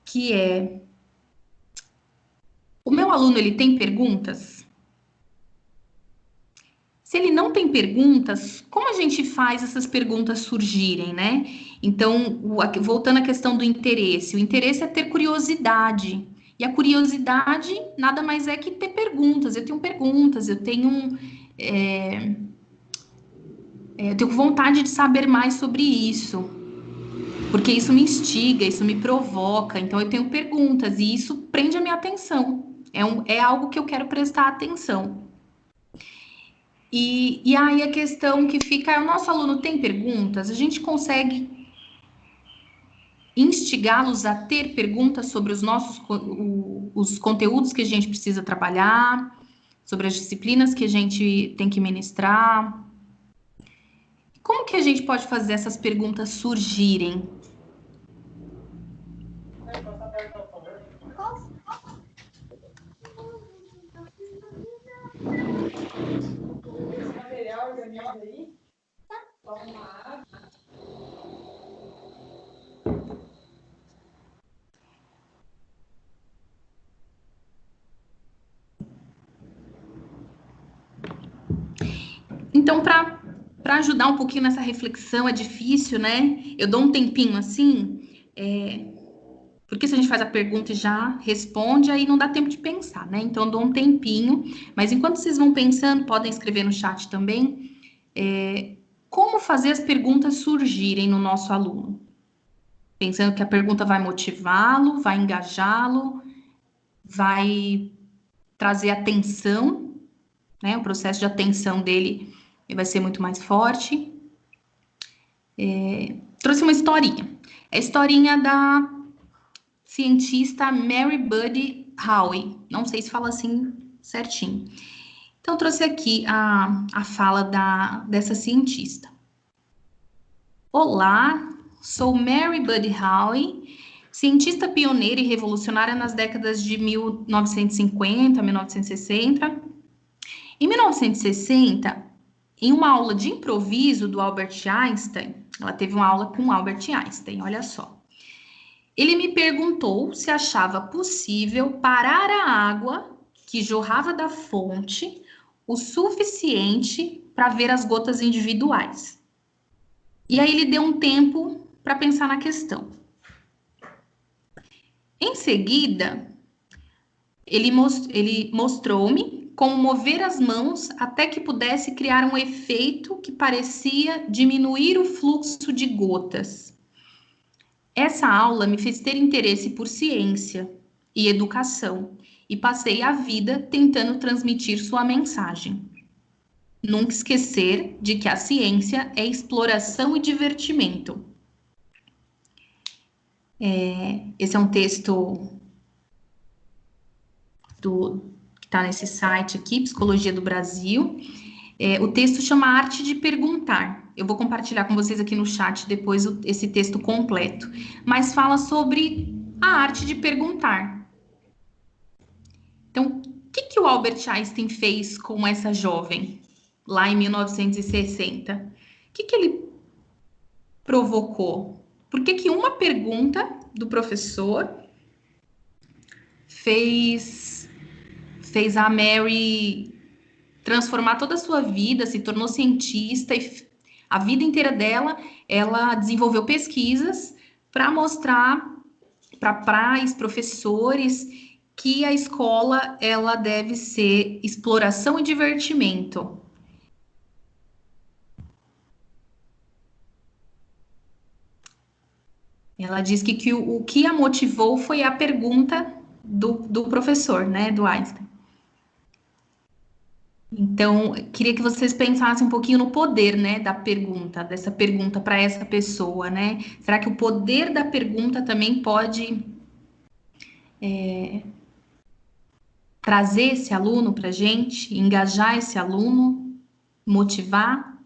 que é: o meu aluno, ele tem perguntas? Se ele não tem perguntas, como a gente faz essas perguntas surgirem, né? Então, voltando à questão do interesse, o interesse é ter curiosidade. E a curiosidade nada mais é que ter perguntas. Eu tenho perguntas, eu tenho vontade de saber mais sobre isso, porque isso me instiga, isso me provoca. Então, eu tenho perguntas e isso prende a minha atenção. É algo que eu quero prestar atenção. E aí a questão que fica é: o nosso aluno tem perguntas? A gente consegue instigá-los a ter perguntas sobre os conteúdos que a gente precisa trabalhar, sobre as disciplinas que a gente tem que ministrar. Como que a gente pode fazer essas perguntas surgirem? Então, para ajudar um pouquinho nessa reflexão, é difícil, né? Eu dou um tempinho assim, porque se a gente faz a pergunta e já responde, aí não dá tempo de pensar, né? Então, eu dou um tempinho, mas enquanto vocês vão pensando, podem escrever no chat também, como fazer as perguntas surgirem no nosso aluno? Pensando que a pergunta vai motivá-lo, vai engajá-lo, vai trazer atenção, né? O processo de atenção dele vai ser muito mais forte. Trouxe uma historinha. É a historinha da cientista Mary Buddy Howe. Não sei se fala assim certinho. Então, trouxe aqui a fala dessa cientista. Olá, sou Mary Buddy Howe, cientista pioneira e revolucionária nas décadas de 1950 a 1960. Em 1960, em uma aula de improviso do Albert Einstein, ela teve uma aula com Albert Einstein, olha só. Ele me perguntou se achava possível parar a água que jorrava da fonte o suficiente para ver as gotas individuais. E aí ele deu um tempo para pensar na questão. Em seguida, ele mostrou-me como mover as mãos até que pudesse criar um efeito que parecia diminuir o fluxo de gotas. Essa aula me fez ter interesse por ciência e educação e passei a vida tentando transmitir sua mensagem. Nunca esquecer de que a ciência é exploração e divertimento. Esse é um texto que está nesse site aqui, Psicologia do Brasil. O texto chama Arte de Perguntar. Eu vou compartilhar com vocês aqui no chat depois esse texto completo. Mas fala sobre a arte de perguntar. Então, o que o Albert Einstein fez com essa jovem lá em 1960? O que ele provocou? Por que uma pergunta do professor fez a Mary transformar toda a sua vida, se tornou cientista e a vida inteira dela, ela desenvolveu pesquisas para mostrar para pais, professores, que a escola ela deve ser exploração e divertimento. Ela diz que o que a motivou foi a pergunta do professor, né, do Einstein. Então, queria que vocês pensassem um pouquinho no poder, né, da pergunta, dessa pergunta para essa pessoa, né? Será que o poder da pergunta também pode trazer esse aluno para a gente, engajar esse aluno, motivar?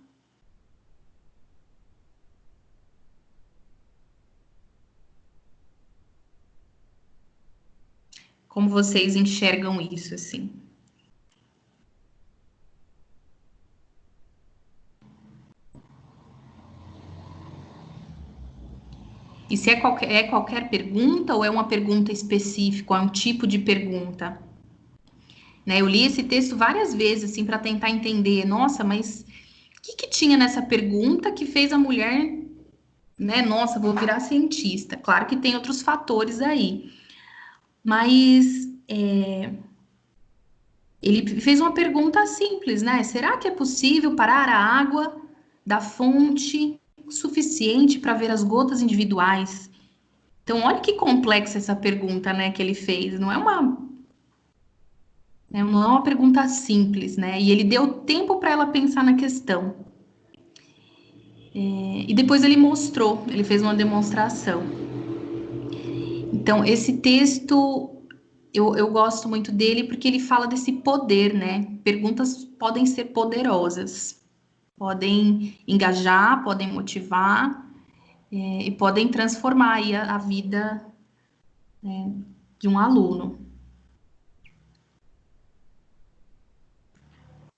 Como vocês enxergam isso, assim? E se é qualquer pergunta ou é uma pergunta específica, é um tipo de pergunta? Né, eu li esse texto várias vezes, assim, para tentar entender. Nossa, mas o que tinha nessa pergunta que fez a mulher, né? Nossa, vou virar cientista. Claro que tem outros fatores aí. Mas ele fez uma pergunta simples, né? Será que é possível parar a água da fonte suficiente para ver as gotas individuais? Então, olha que complexa essa pergunta, né, que ele fez. Não é uma pergunta simples, né? E ele deu tempo para ela pensar na questão. E depois ele fez uma demonstração. Então, esse texto eu gosto muito dele porque ele fala desse poder, né? Perguntas podem ser poderosas, podem engajar, podem motivar, e podem transformar aí a vida, né, de um aluno.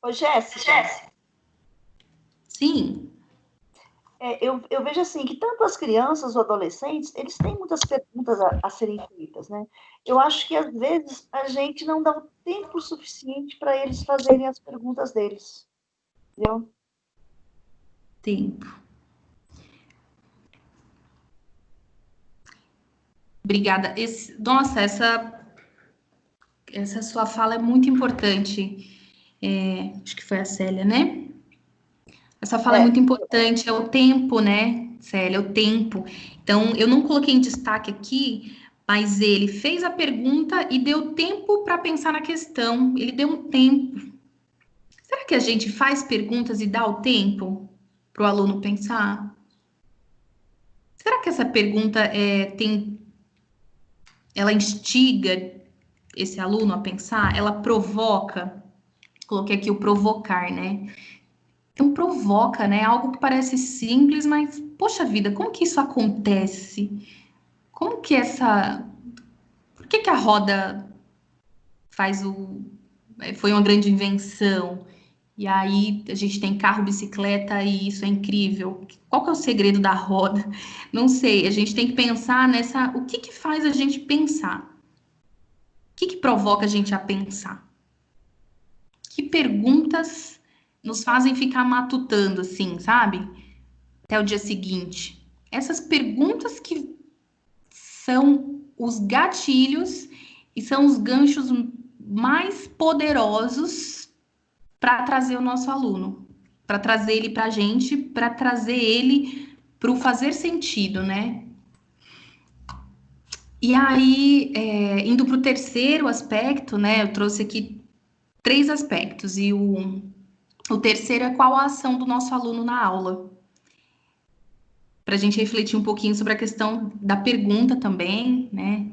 Ô, Jéssica. Sim. Eu vejo assim que tanto as crianças ou adolescentes, eles têm muitas perguntas a serem feitas, né? Eu acho que às vezes a gente não dá o tempo suficiente para eles fazerem as perguntas deles, entendeu? Tempo. Obrigada. Nossa, essa sua fala é muito importante. Acho que foi a Célia, né? Essa fala é muito importante, é o tempo, né, Célia, é o tempo. Então, eu não coloquei em destaque aqui, mas ele fez a pergunta e deu tempo para pensar na questão. Ele deu um tempo. Será que a gente faz perguntas e dá o tempo para o aluno pensar? Será que essa pergunta ela instiga esse aluno a pensar? Ela provoca? Coloquei aqui o provocar, né? Então provoca, né? Algo que parece simples, mas poxa vida, como que isso acontece? Como que por que a roda foi uma grande invenção? E aí a gente tem carro, bicicleta e isso é incrível. Qual que é o segredo da roda? Não sei, a gente tem que pensar o que faz a gente pensar? O que provoca a gente a pensar? Que perguntas nos fazem ficar matutando assim, sabe? Até o dia seguinte. Essas perguntas que são os gatilhos e são os ganchos mais poderosos para trazer o nosso aluno, para trazer ele para a gente, para trazer ele para o fazer sentido, né? E aí, indo para o terceiro aspecto, né? Eu trouxe aqui 3 aspectos, e o terceiro é qual a ação do nosso aluno na aula. Para a gente refletir um pouquinho sobre a questão da pergunta também, né?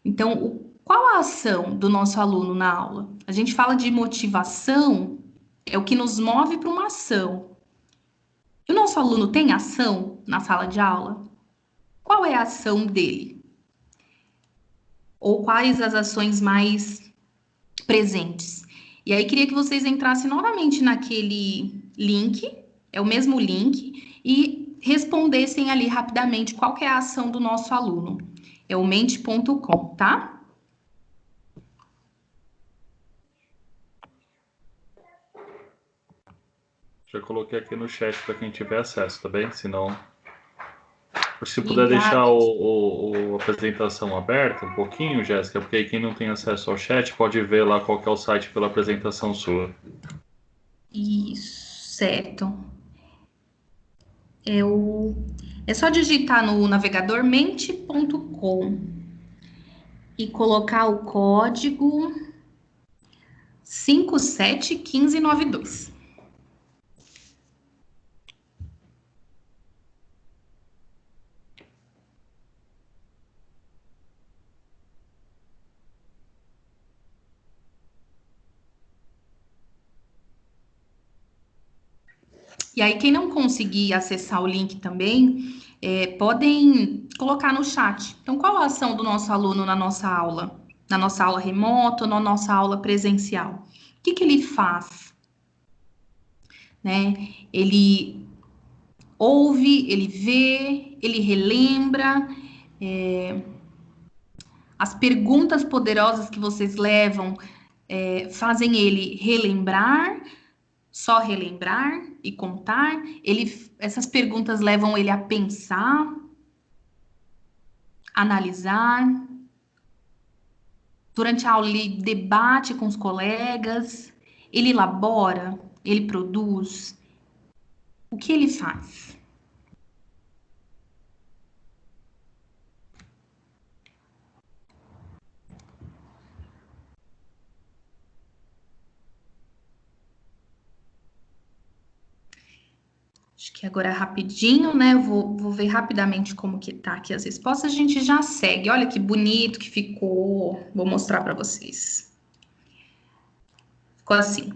Então, qual a ação do nosso aluno na aula? A gente fala de motivação, é o que nos move para uma ação. E o nosso aluno tem ação na sala de aula? Qual é a ação dele? Ou quais as ações mais presentes? E aí, queria que vocês entrassem novamente naquele link, é o mesmo link, e respondessem ali rapidamente qual que é a ação do nosso aluno. É o mente.com, tá? Já coloquei aqui no chat para quem tiver acesso, tá bem? Senão, se puder deixar a apresentação aberta um pouquinho, Jéssica, porque aí quem não tem acesso ao chat pode ver lá qual que é o site pela apresentação sua. Isso, certo. É só digitar no navegador mente.com e colocar o código 571592. E aí, quem não conseguir acessar o link também, podem colocar no chat. Então, qual a ação do nosso aluno na nossa aula? Na nossa aula remota ou na nossa aula presencial? O que ele faz? Né? Ele ouve, ele vê, ele relembra. As perguntas poderosas que vocês levam fazem ele relembrar, só relembrar e contar. Essas perguntas levam ele a pensar, analisar. Durante a aula, ele debate com os colegas, ele elabora, ele produz. O que ele faz? Acho que agora é rapidinho, né? Eu vou ver rapidamente como que tá aqui as respostas. A gente já segue. Olha que bonito que ficou. vou mostrar para vocês. Ficou assim.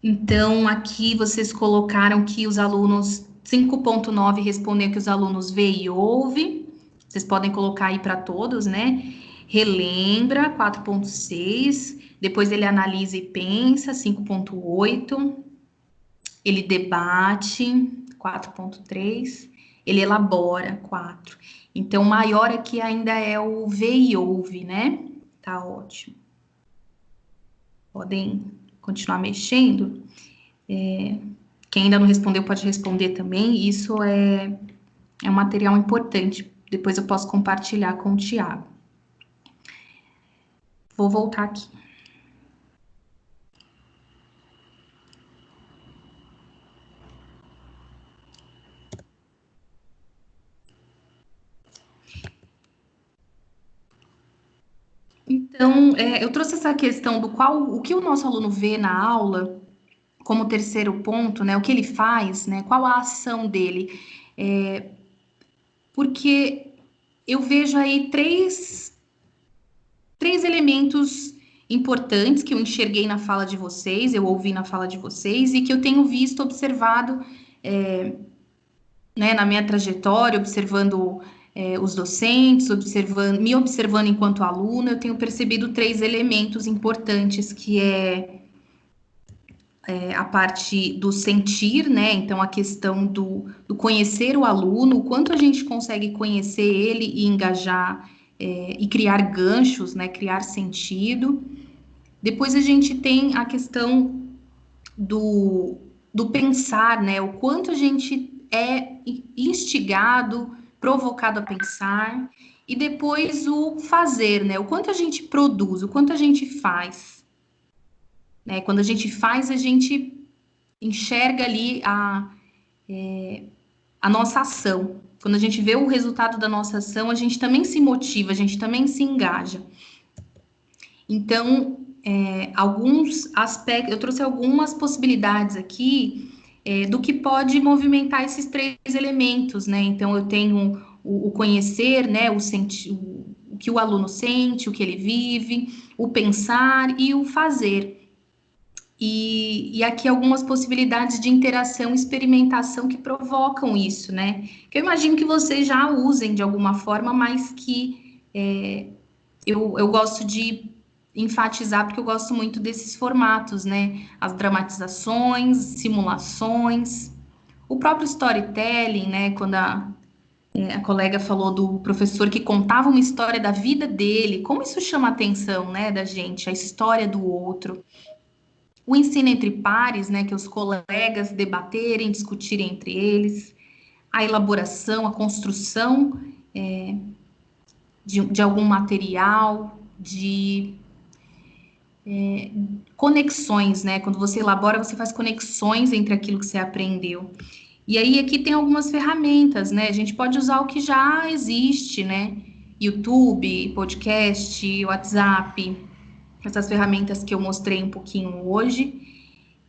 Então, aqui vocês colocaram que os alunos 5.9 respondem que os alunos vê e ouve. Vocês podem colocar aí para todos, né? Relembra, 4.6. Depois ele analisa e pensa, 5.8. Ele debate, 4.3. Ele elabora, 4. Então, o maior aqui ainda é o vê e ouve, né? Tá ótimo. Podem continuar mexendo. Quem ainda não respondeu pode responder também. Isso é um material importante. Depois eu posso compartilhar com o Tiago. Vou voltar aqui. Então, eu trouxe essa questão do o que o nosso aluno vê na aula, como terceiro ponto, né? O que ele faz, né? Qual a ação dele? Porque eu vejo aí três elementos importantes que eu enxerguei na fala de vocês, eu ouvi na fala de vocês, e que eu tenho visto, observado, né, na minha trajetória, observando os docentes, me observando enquanto aluna, eu tenho percebido 3 elementos importantes, que é a parte do sentir, né? Então, a questão do conhecer o aluno, o quanto a gente consegue conhecer ele e engajar e criar ganchos, né? Criar sentido. Depois a gente tem a questão do pensar, né? O quanto a gente é instigado, provocado a pensar. E depois o fazer, né? O quanto a gente produz, o quanto a gente faz. Né? Quando a gente faz, a gente enxerga ali a nossa ação. Quando a gente vê o resultado da nossa ação, a gente também se motiva, a gente também se engaja. Então, alguns aspectos, eu trouxe algumas possibilidades aqui do que pode movimentar esses 3 elementos, né? Então, eu tenho o conhecer, né? O que o aluno sente, o que ele vive, o pensar e o fazer. E aqui algumas possibilidades de interação e experimentação que provocam isso, né? Que eu imagino que vocês já usem de alguma forma, mas que eu gosto de enfatizar, porque eu gosto muito desses formatos, né? As dramatizações, simulações, o próprio storytelling, né? Quando a colega falou do professor que contava uma história da vida dele, como isso chama a atenção, né, da gente, a história do outro. O ensino entre pares, né, que os colegas debaterem, discutirem entre eles, a elaboração, a construção de algum material, de conexões, né? Quando você elabora, você faz conexões entre aquilo que você aprendeu. E aí aqui tem algumas ferramentas, né? A gente pode usar o que já existe, né? YouTube, podcast, WhatsApp, essas ferramentas que eu mostrei um pouquinho hoje,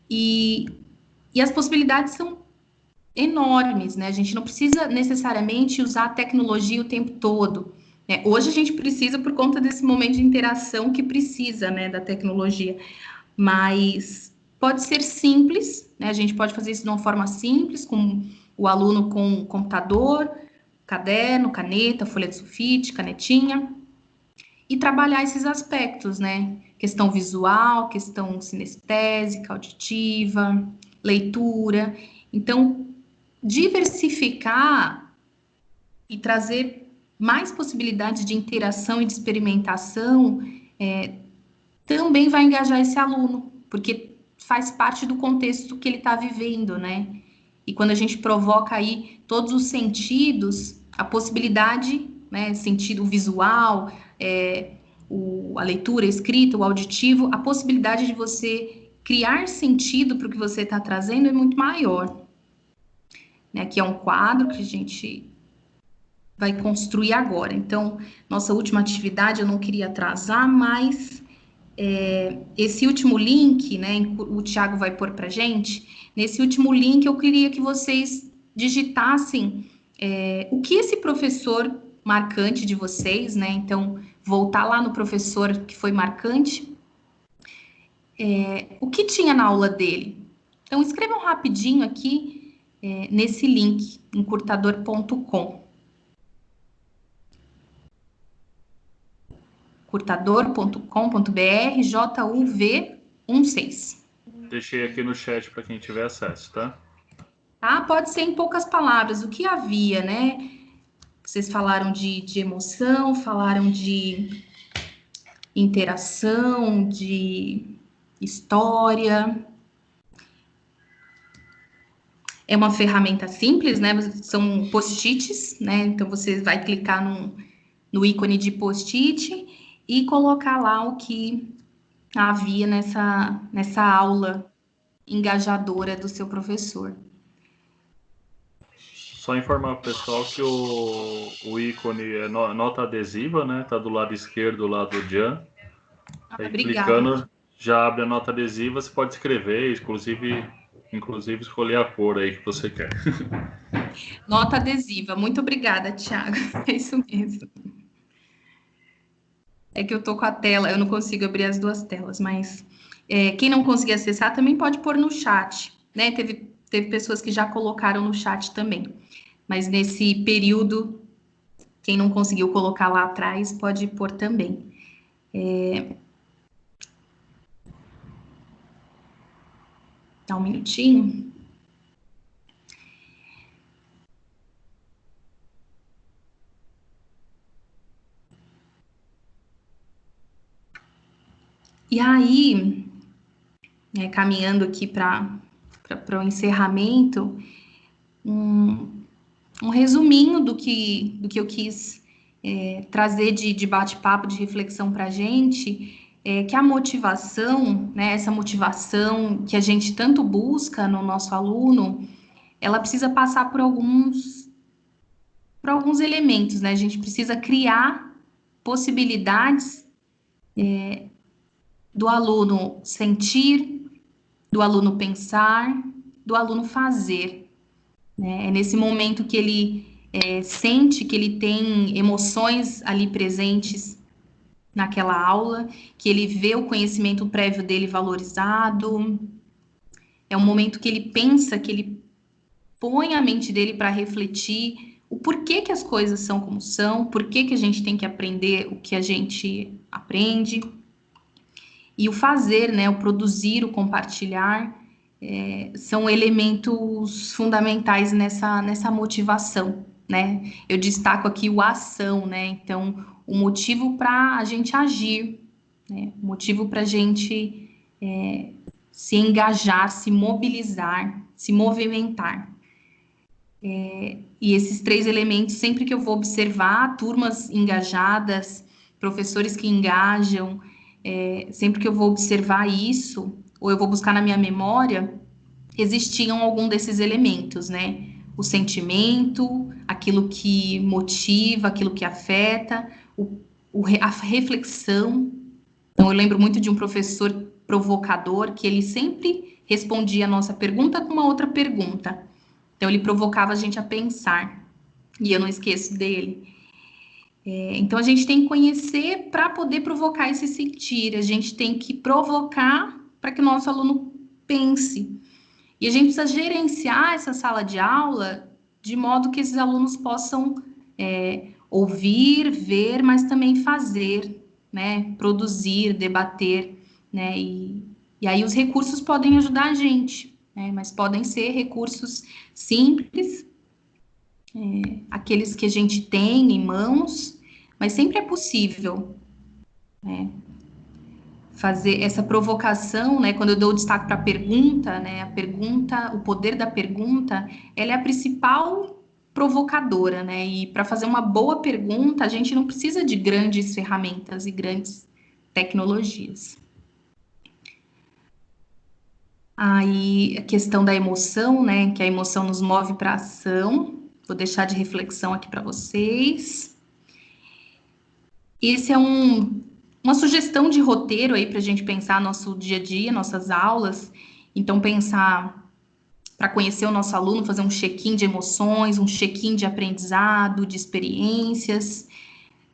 e as possibilidades são enormes, né? A gente não precisa necessariamente usar a tecnologia o tempo todo, né? Hoje a gente precisa por conta desse momento de interação que precisa, né, da tecnologia, mas pode ser simples, né? A gente pode fazer isso de uma forma simples, com o aluno com computador, caderno, caneta, folha de sulfite, canetinha, e trabalhar esses aspectos, né? Questão visual, questão sinestésica, auditiva, leitura. Então, diversificar e trazer mais possibilidades de interação e de experimentação também vai engajar esse aluno, porque faz parte do contexto que ele está vivendo, né? E quando a gente provoca aí todos os sentidos, a possibilidade, né, sentido visual, a leitura, a escrita, o auditivo, a possibilidade de você criar sentido para o que você está trazendo é muito maior. Né? Aqui é um quadro que a gente vai construir agora. Então, nossa última atividade, eu não queria atrasar, mas esse último link, né, o Tiago vai pôr para a gente, nesse último link eu queria que vocês digitassem o que esse professor marcante de vocês, né, então voltar lá no professor que foi marcante, o que tinha na aula dele. Então, escrevam rapidinho aqui nesse link, encurtador.com. Encurtador.com.br, JUV16. Deixei aqui no chat para quem tiver acesso, tá? Tá? Pode ser em poucas palavras, o que havia, né? Vocês falaram de emoção, falaram de interação, de história. É uma ferramenta simples, né? São post-its, né? Então, você vai clicar no ícone de post-it e colocar lá o que havia nessa aula engajadora do seu professor. Só informar o pessoal que o ícone é nota adesiva, né? Tá do lado esquerdo lá do Jan. Aí, clicando, já abre a nota adesiva, você pode escrever, inclusive escolher a cor aí que você quer. Nota adesiva. Muito obrigada, Thiago. É isso mesmo. É que eu tô com a tela, eu não consigo abrir as duas telas, mas quem não conseguir acessar também pode pôr no chat, né? Teve pessoas que já colocaram no chat também. Mas nesse período, quem não conseguiu colocar lá atrás, pode pôr também. Dá um minutinho. E aí, caminhando aqui para o encerramento, um resuminho do que eu quis trazer de bate-papo, de reflexão para a gente, que a motivação, né, essa motivação que a gente tanto busca no nosso aluno, ela precisa passar por alguns elementos, né? A gente precisa criar possibilidades do aluno sentir, do aluno pensar, do aluno fazer. Né? É nesse momento que ele sente que ele tem emoções ali presentes naquela aula, que ele vê o conhecimento prévio dele valorizado. É um momento que ele pensa, que ele põe a mente dele para refletir o porquê que as coisas são como são, por que a gente tem que aprender o que a gente aprende. E o fazer, né, o produzir, o compartilhar, são elementos fundamentais nessa motivação, né? Eu destaco aqui o ação, né? Então, o motivo para a gente agir, né? O motivo para a gente se engajar, se mobilizar, se movimentar. E esses 3 elementos, sempre que eu vou observar turmas engajadas, professores que engajam, sempre que eu vou observar isso, ou eu vou buscar na minha memória, existiam algum desses elementos, né? O sentimento, aquilo que motiva, aquilo que afeta, a reflexão. Então, eu lembro muito de um professor provocador, que ele sempre respondia a nossa pergunta com uma outra pergunta. Então, ele provocava a gente a pensar, e eu não esqueço dele. Então, a gente tem que conhecer para poder provocar esse sentir, a gente tem que provocar para que o nosso aluno pense. E a gente precisa gerenciar essa sala de aula de modo que esses alunos possam ouvir, ver, mas também fazer, né? Produzir, debater, né? E aí os recursos podem ajudar a gente, né? Mas podem ser recursos simples, aqueles que a gente tem em mãos, mas sempre é possível, né? Fazer essa provocação, né? Quando eu dou destaque para a pergunta, né? A pergunta, o poder da pergunta, ela é a principal provocadora, né? E para fazer uma boa pergunta, a gente não precisa de grandes ferramentas e grandes tecnologias. Aí a questão da emoção, né? Que a emoção nos move para a ação. Vou deixar de reflexão aqui para vocês. Esse é uma sugestão de roteiro aí para a gente pensar nosso dia a dia, nossas aulas. Então, pensar para conhecer o nosso aluno, fazer um check-in de emoções, um check-in de aprendizado, de experiências,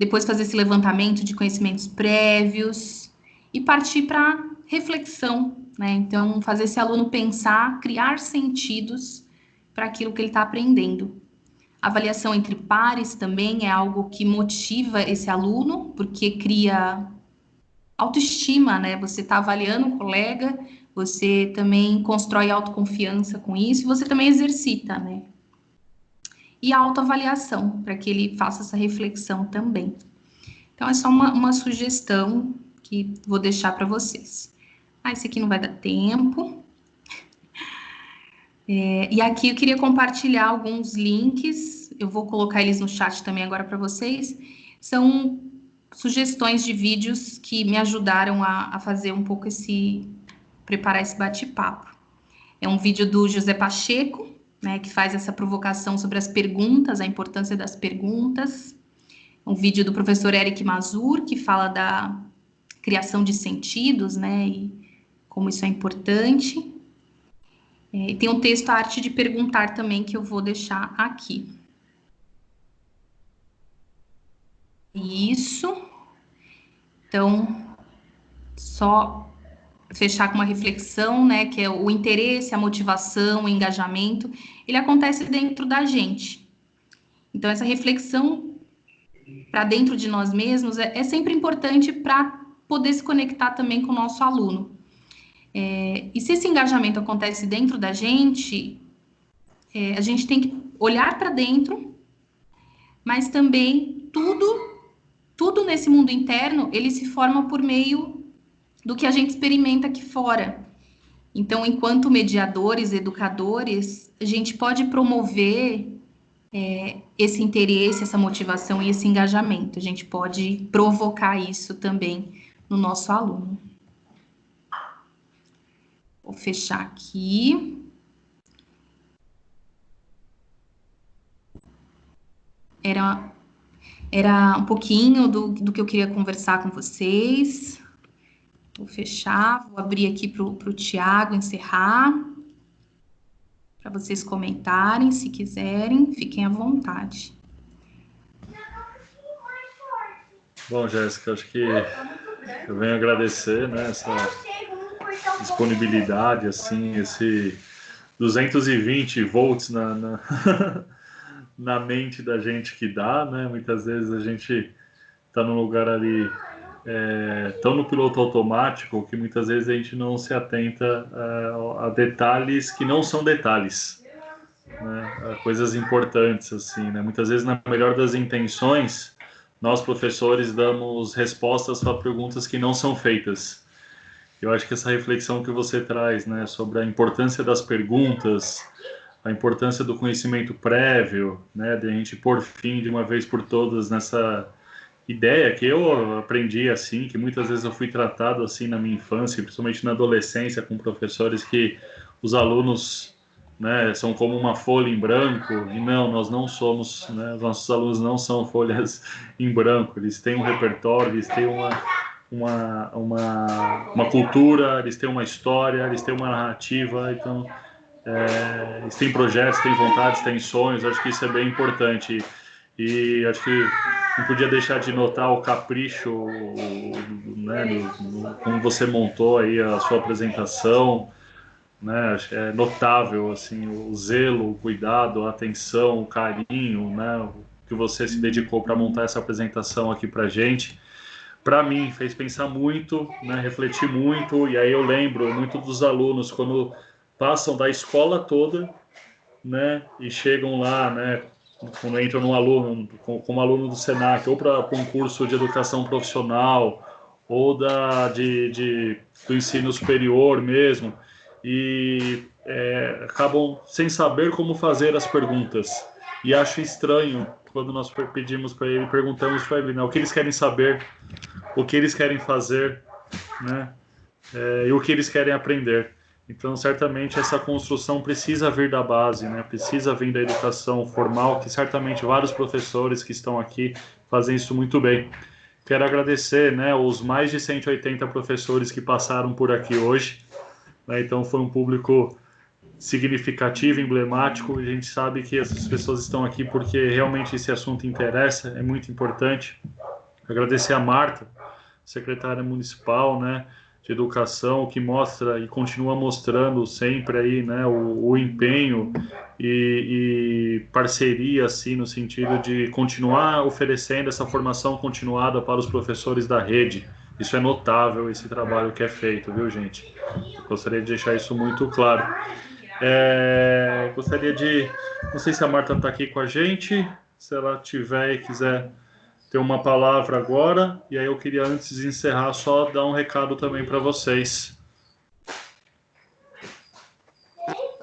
depois fazer esse levantamento de conhecimentos prévios e partir para reflexão, né? Então, fazer esse aluno pensar, criar sentidos para aquilo que ele está aprendendo. Avaliação entre pares também é algo que motiva esse aluno, porque cria autoestima, né? Você está avaliando um colega, você também constrói autoconfiança com isso, e você também exercita, né? E a autoavaliação, para que ele faça essa reflexão também. Então, é só uma sugestão que vou deixar para vocês. Esse aqui não vai dar tempo. E aqui eu queria compartilhar alguns links, eu vou colocar eles no chat também agora para vocês. São sugestões de vídeos que me ajudaram a fazer um pouco preparar esse bate-papo. É um vídeo do José Pacheco, né, que faz essa provocação sobre as perguntas, a importância das perguntas. Um vídeo do professor Eric Mazur, que fala da criação de sentidos, né, e como isso é importante. E tem um texto, A Arte de Perguntar, também, que eu vou deixar aqui. Isso. Então, só fechar com uma reflexão, né, que é o interesse, a motivação, o engajamento, ele acontece dentro da gente. Então, essa reflexão para dentro de nós mesmos é sempre importante para poder se conectar também com o nosso aluno. E se esse engajamento acontece dentro da gente, a gente tem que olhar para dentro, mas também tudo nesse mundo interno, ele se forma por meio do que a gente experimenta aqui fora. Então, enquanto mediadores, educadores, a gente pode promover esse interesse, essa motivação e esse engajamento. A gente pode provocar isso também no nosso aluno. Vou fechar aqui. Era um pouquinho do que eu queria conversar com vocês. Vou fechar, vou abrir aqui para o Tiago encerrar, para vocês comentarem, se quiserem, fiquem à vontade. Bom, Jéssica, acho que eu venho agradecer, né, essa disponibilidade, assim, esse 220 volts na mente da gente que dá, né? Muitas vezes a gente está num lugar ali tão no piloto automático que muitas vezes a gente não se atenta a detalhes que não são detalhes, né? A coisas importantes, assim, né? Muitas vezes, na melhor das intenções, nós professores damos respostas para perguntas que não são feitas. Eu acho que essa reflexão que você traz, né, sobre a importância das perguntas, a importância do conhecimento prévio, né, de a gente pôr fim de uma vez por todas nessa ideia que eu aprendi assim, que muitas vezes eu fui tratado assim na minha infância, principalmente na adolescência, com professores que os alunos, né, são como uma folha em branco, e não, nós não somos, né, os nossos alunos não são folhas em branco, eles têm um repertório, eles têm uma cultura, eles têm uma história, eles têm uma narrativa, então eles têm projetos, têm vontades, têm sonhos, acho que isso é bem importante. E acho que não podia deixar de notar o capricho, né, como você montou aí a sua apresentação, né, acho que é notável assim, o zelo, o cuidado, a atenção, o carinho, né, o que você se dedicou para montar essa apresentação aqui para a gente. Para mim, fez pensar muito, né, refletir muito, e aí eu lembro muito dos alunos quando passam da escola toda, né, e chegam lá, né, quando entram num aluno, como aluno do Senac, ou para um curso de educação profissional, ou do ensino superior mesmo, e acabam sem saber como fazer as perguntas. E acho estranho quando nós pedimos para ele, perguntamos para ele, né, o que eles querem saber, o que eles querem fazer, né, e o que eles querem aprender. Então, certamente, essa construção precisa vir da base, né? Precisa vir da educação formal, que certamente vários professores que estão aqui fazem isso muito bem. Quero agradecer, né, os mais de 180 professores que passaram por aqui hoje, né? Então, foi um público significativo, emblemático. A gente sabe que essas pessoas estão aqui porque realmente esse assunto interessa, é muito importante. Agradecer a Marta, secretária municipal, né, de educação, que mostra e continua mostrando sempre aí, né, o empenho e parceria, assim, no sentido de continuar oferecendo essa formação continuada para os professores da rede. Isso é notável, esse trabalho que é feito, viu, gente? Gostaria de deixar isso muito claro. Gostaria de... Não sei se a Marta está aqui com a gente, se ela tiver e quiser ter uma palavra agora, e aí eu queria, antes de encerrar, só dar um recado também para vocês.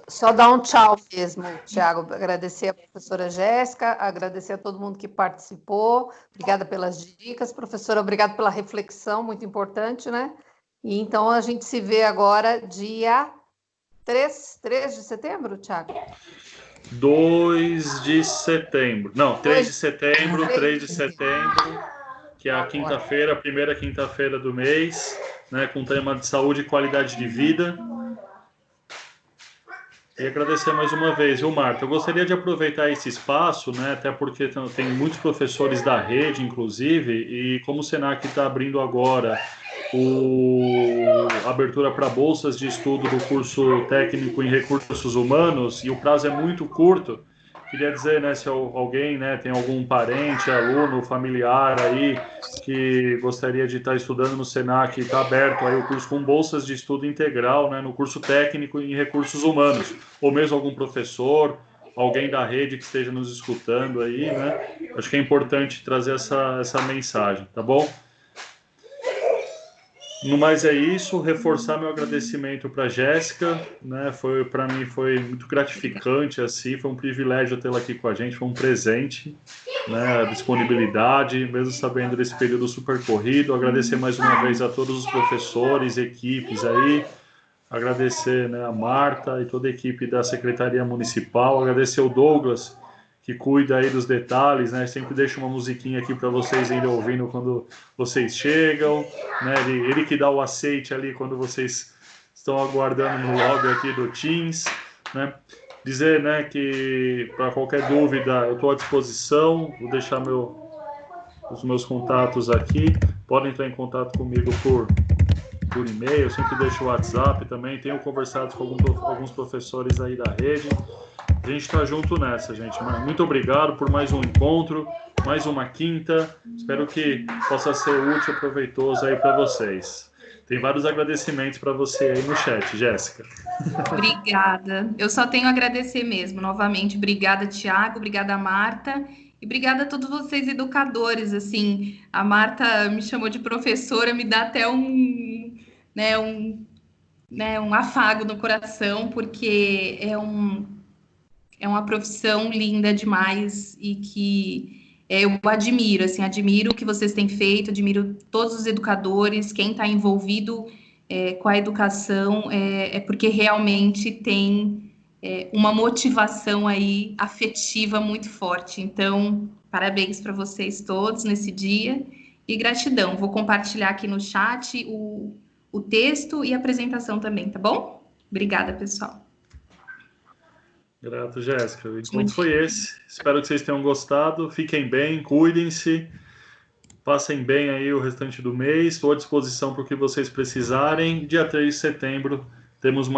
Só dar um tchau mesmo, Tiago. Agradecer a professora Jéssica, agradecer a todo mundo que participou. Obrigada pelas dicas, professora. Obrigada pela reflexão, muito importante, né? E então a gente se vê agora dia 3 de setembro, Tiago? 2 de setembro. Não, 3 de setembro, 3 de setembro, que é a quinta-feira, a primeira quinta-feira do mês, né, com o tema de saúde e qualidade de vida. E agradecer mais uma vez, viu, Marta? Eu gostaria de aproveitar esse espaço, né, até porque tem muitos professores da rede, inclusive, e como o Senac está abrindo agora a abertura para bolsas de estudo do curso técnico em recursos humanos, e o prazo é muito curto, queria dizer, né, se alguém, né, tem algum parente, aluno, familiar aí que gostaria de estar estudando no Senac, está aberto aí o curso com bolsas de estudo integral, né, no curso técnico em recursos humanos, ou mesmo algum professor, alguém da rede que esteja nos escutando aí, né, acho que é importante trazer essa mensagem, tá bom? No mais é isso, reforçar meu agradecimento para a Jéssica, né? Para mim foi muito gratificante, assim, foi um privilégio tê-la aqui com a gente, foi um presente, né? A disponibilidade, mesmo sabendo desse período super corrido. Agradecer mais uma vez a todos os professores, equipes aí, agradecer, né, a Marta e toda a equipe da Secretaria Municipal, agradecer o Douglas, que cuida aí dos detalhes, né? Sempre deixa uma musiquinha aqui para vocês irem ouvindo quando vocês chegam, né? Ele que dá o aceite ali quando vocês estão aguardando no lobby aqui do Teams, né? Dizer, né, que para qualquer dúvida eu estou à disposição, vou deixar os meus contatos aqui, podem entrar em contato comigo por e-mail, eu sempre deixo o WhatsApp também, tenho conversado com alguns professores aí da rede. A gente está junto nessa, gente. Muito obrigado por mais um encontro, mais uma quinta. Espero que possa ser útil e proveitoso aí para vocês. Tem vários agradecimentos para você aí no chat, Jéssica. Obrigada. Eu só tenho a agradecer mesmo. Novamente, obrigada, Tiago, obrigada, Marta. E obrigada a todos vocês, educadores. Assim, a Marta me chamou de professora, me dá até um afago no coração, porque é uma profissão linda demais e que eu admiro, assim, admiro o que vocês têm feito, admiro todos os educadores, quem está envolvido com a educação, porque realmente tem uma motivação aí afetiva muito forte. Então, parabéns para vocês todos nesse dia e gratidão. Vou compartilhar aqui no chat o texto e a apresentação também, tá bom? Obrigada, pessoal. Grato, Jéssica. O encontro foi esse. Espero que vocês tenham gostado. Fiquem bem, cuidem-se. Passem bem aí o restante do mês. Estou à disposição para o que vocês precisarem. Dia 3 de setembro temos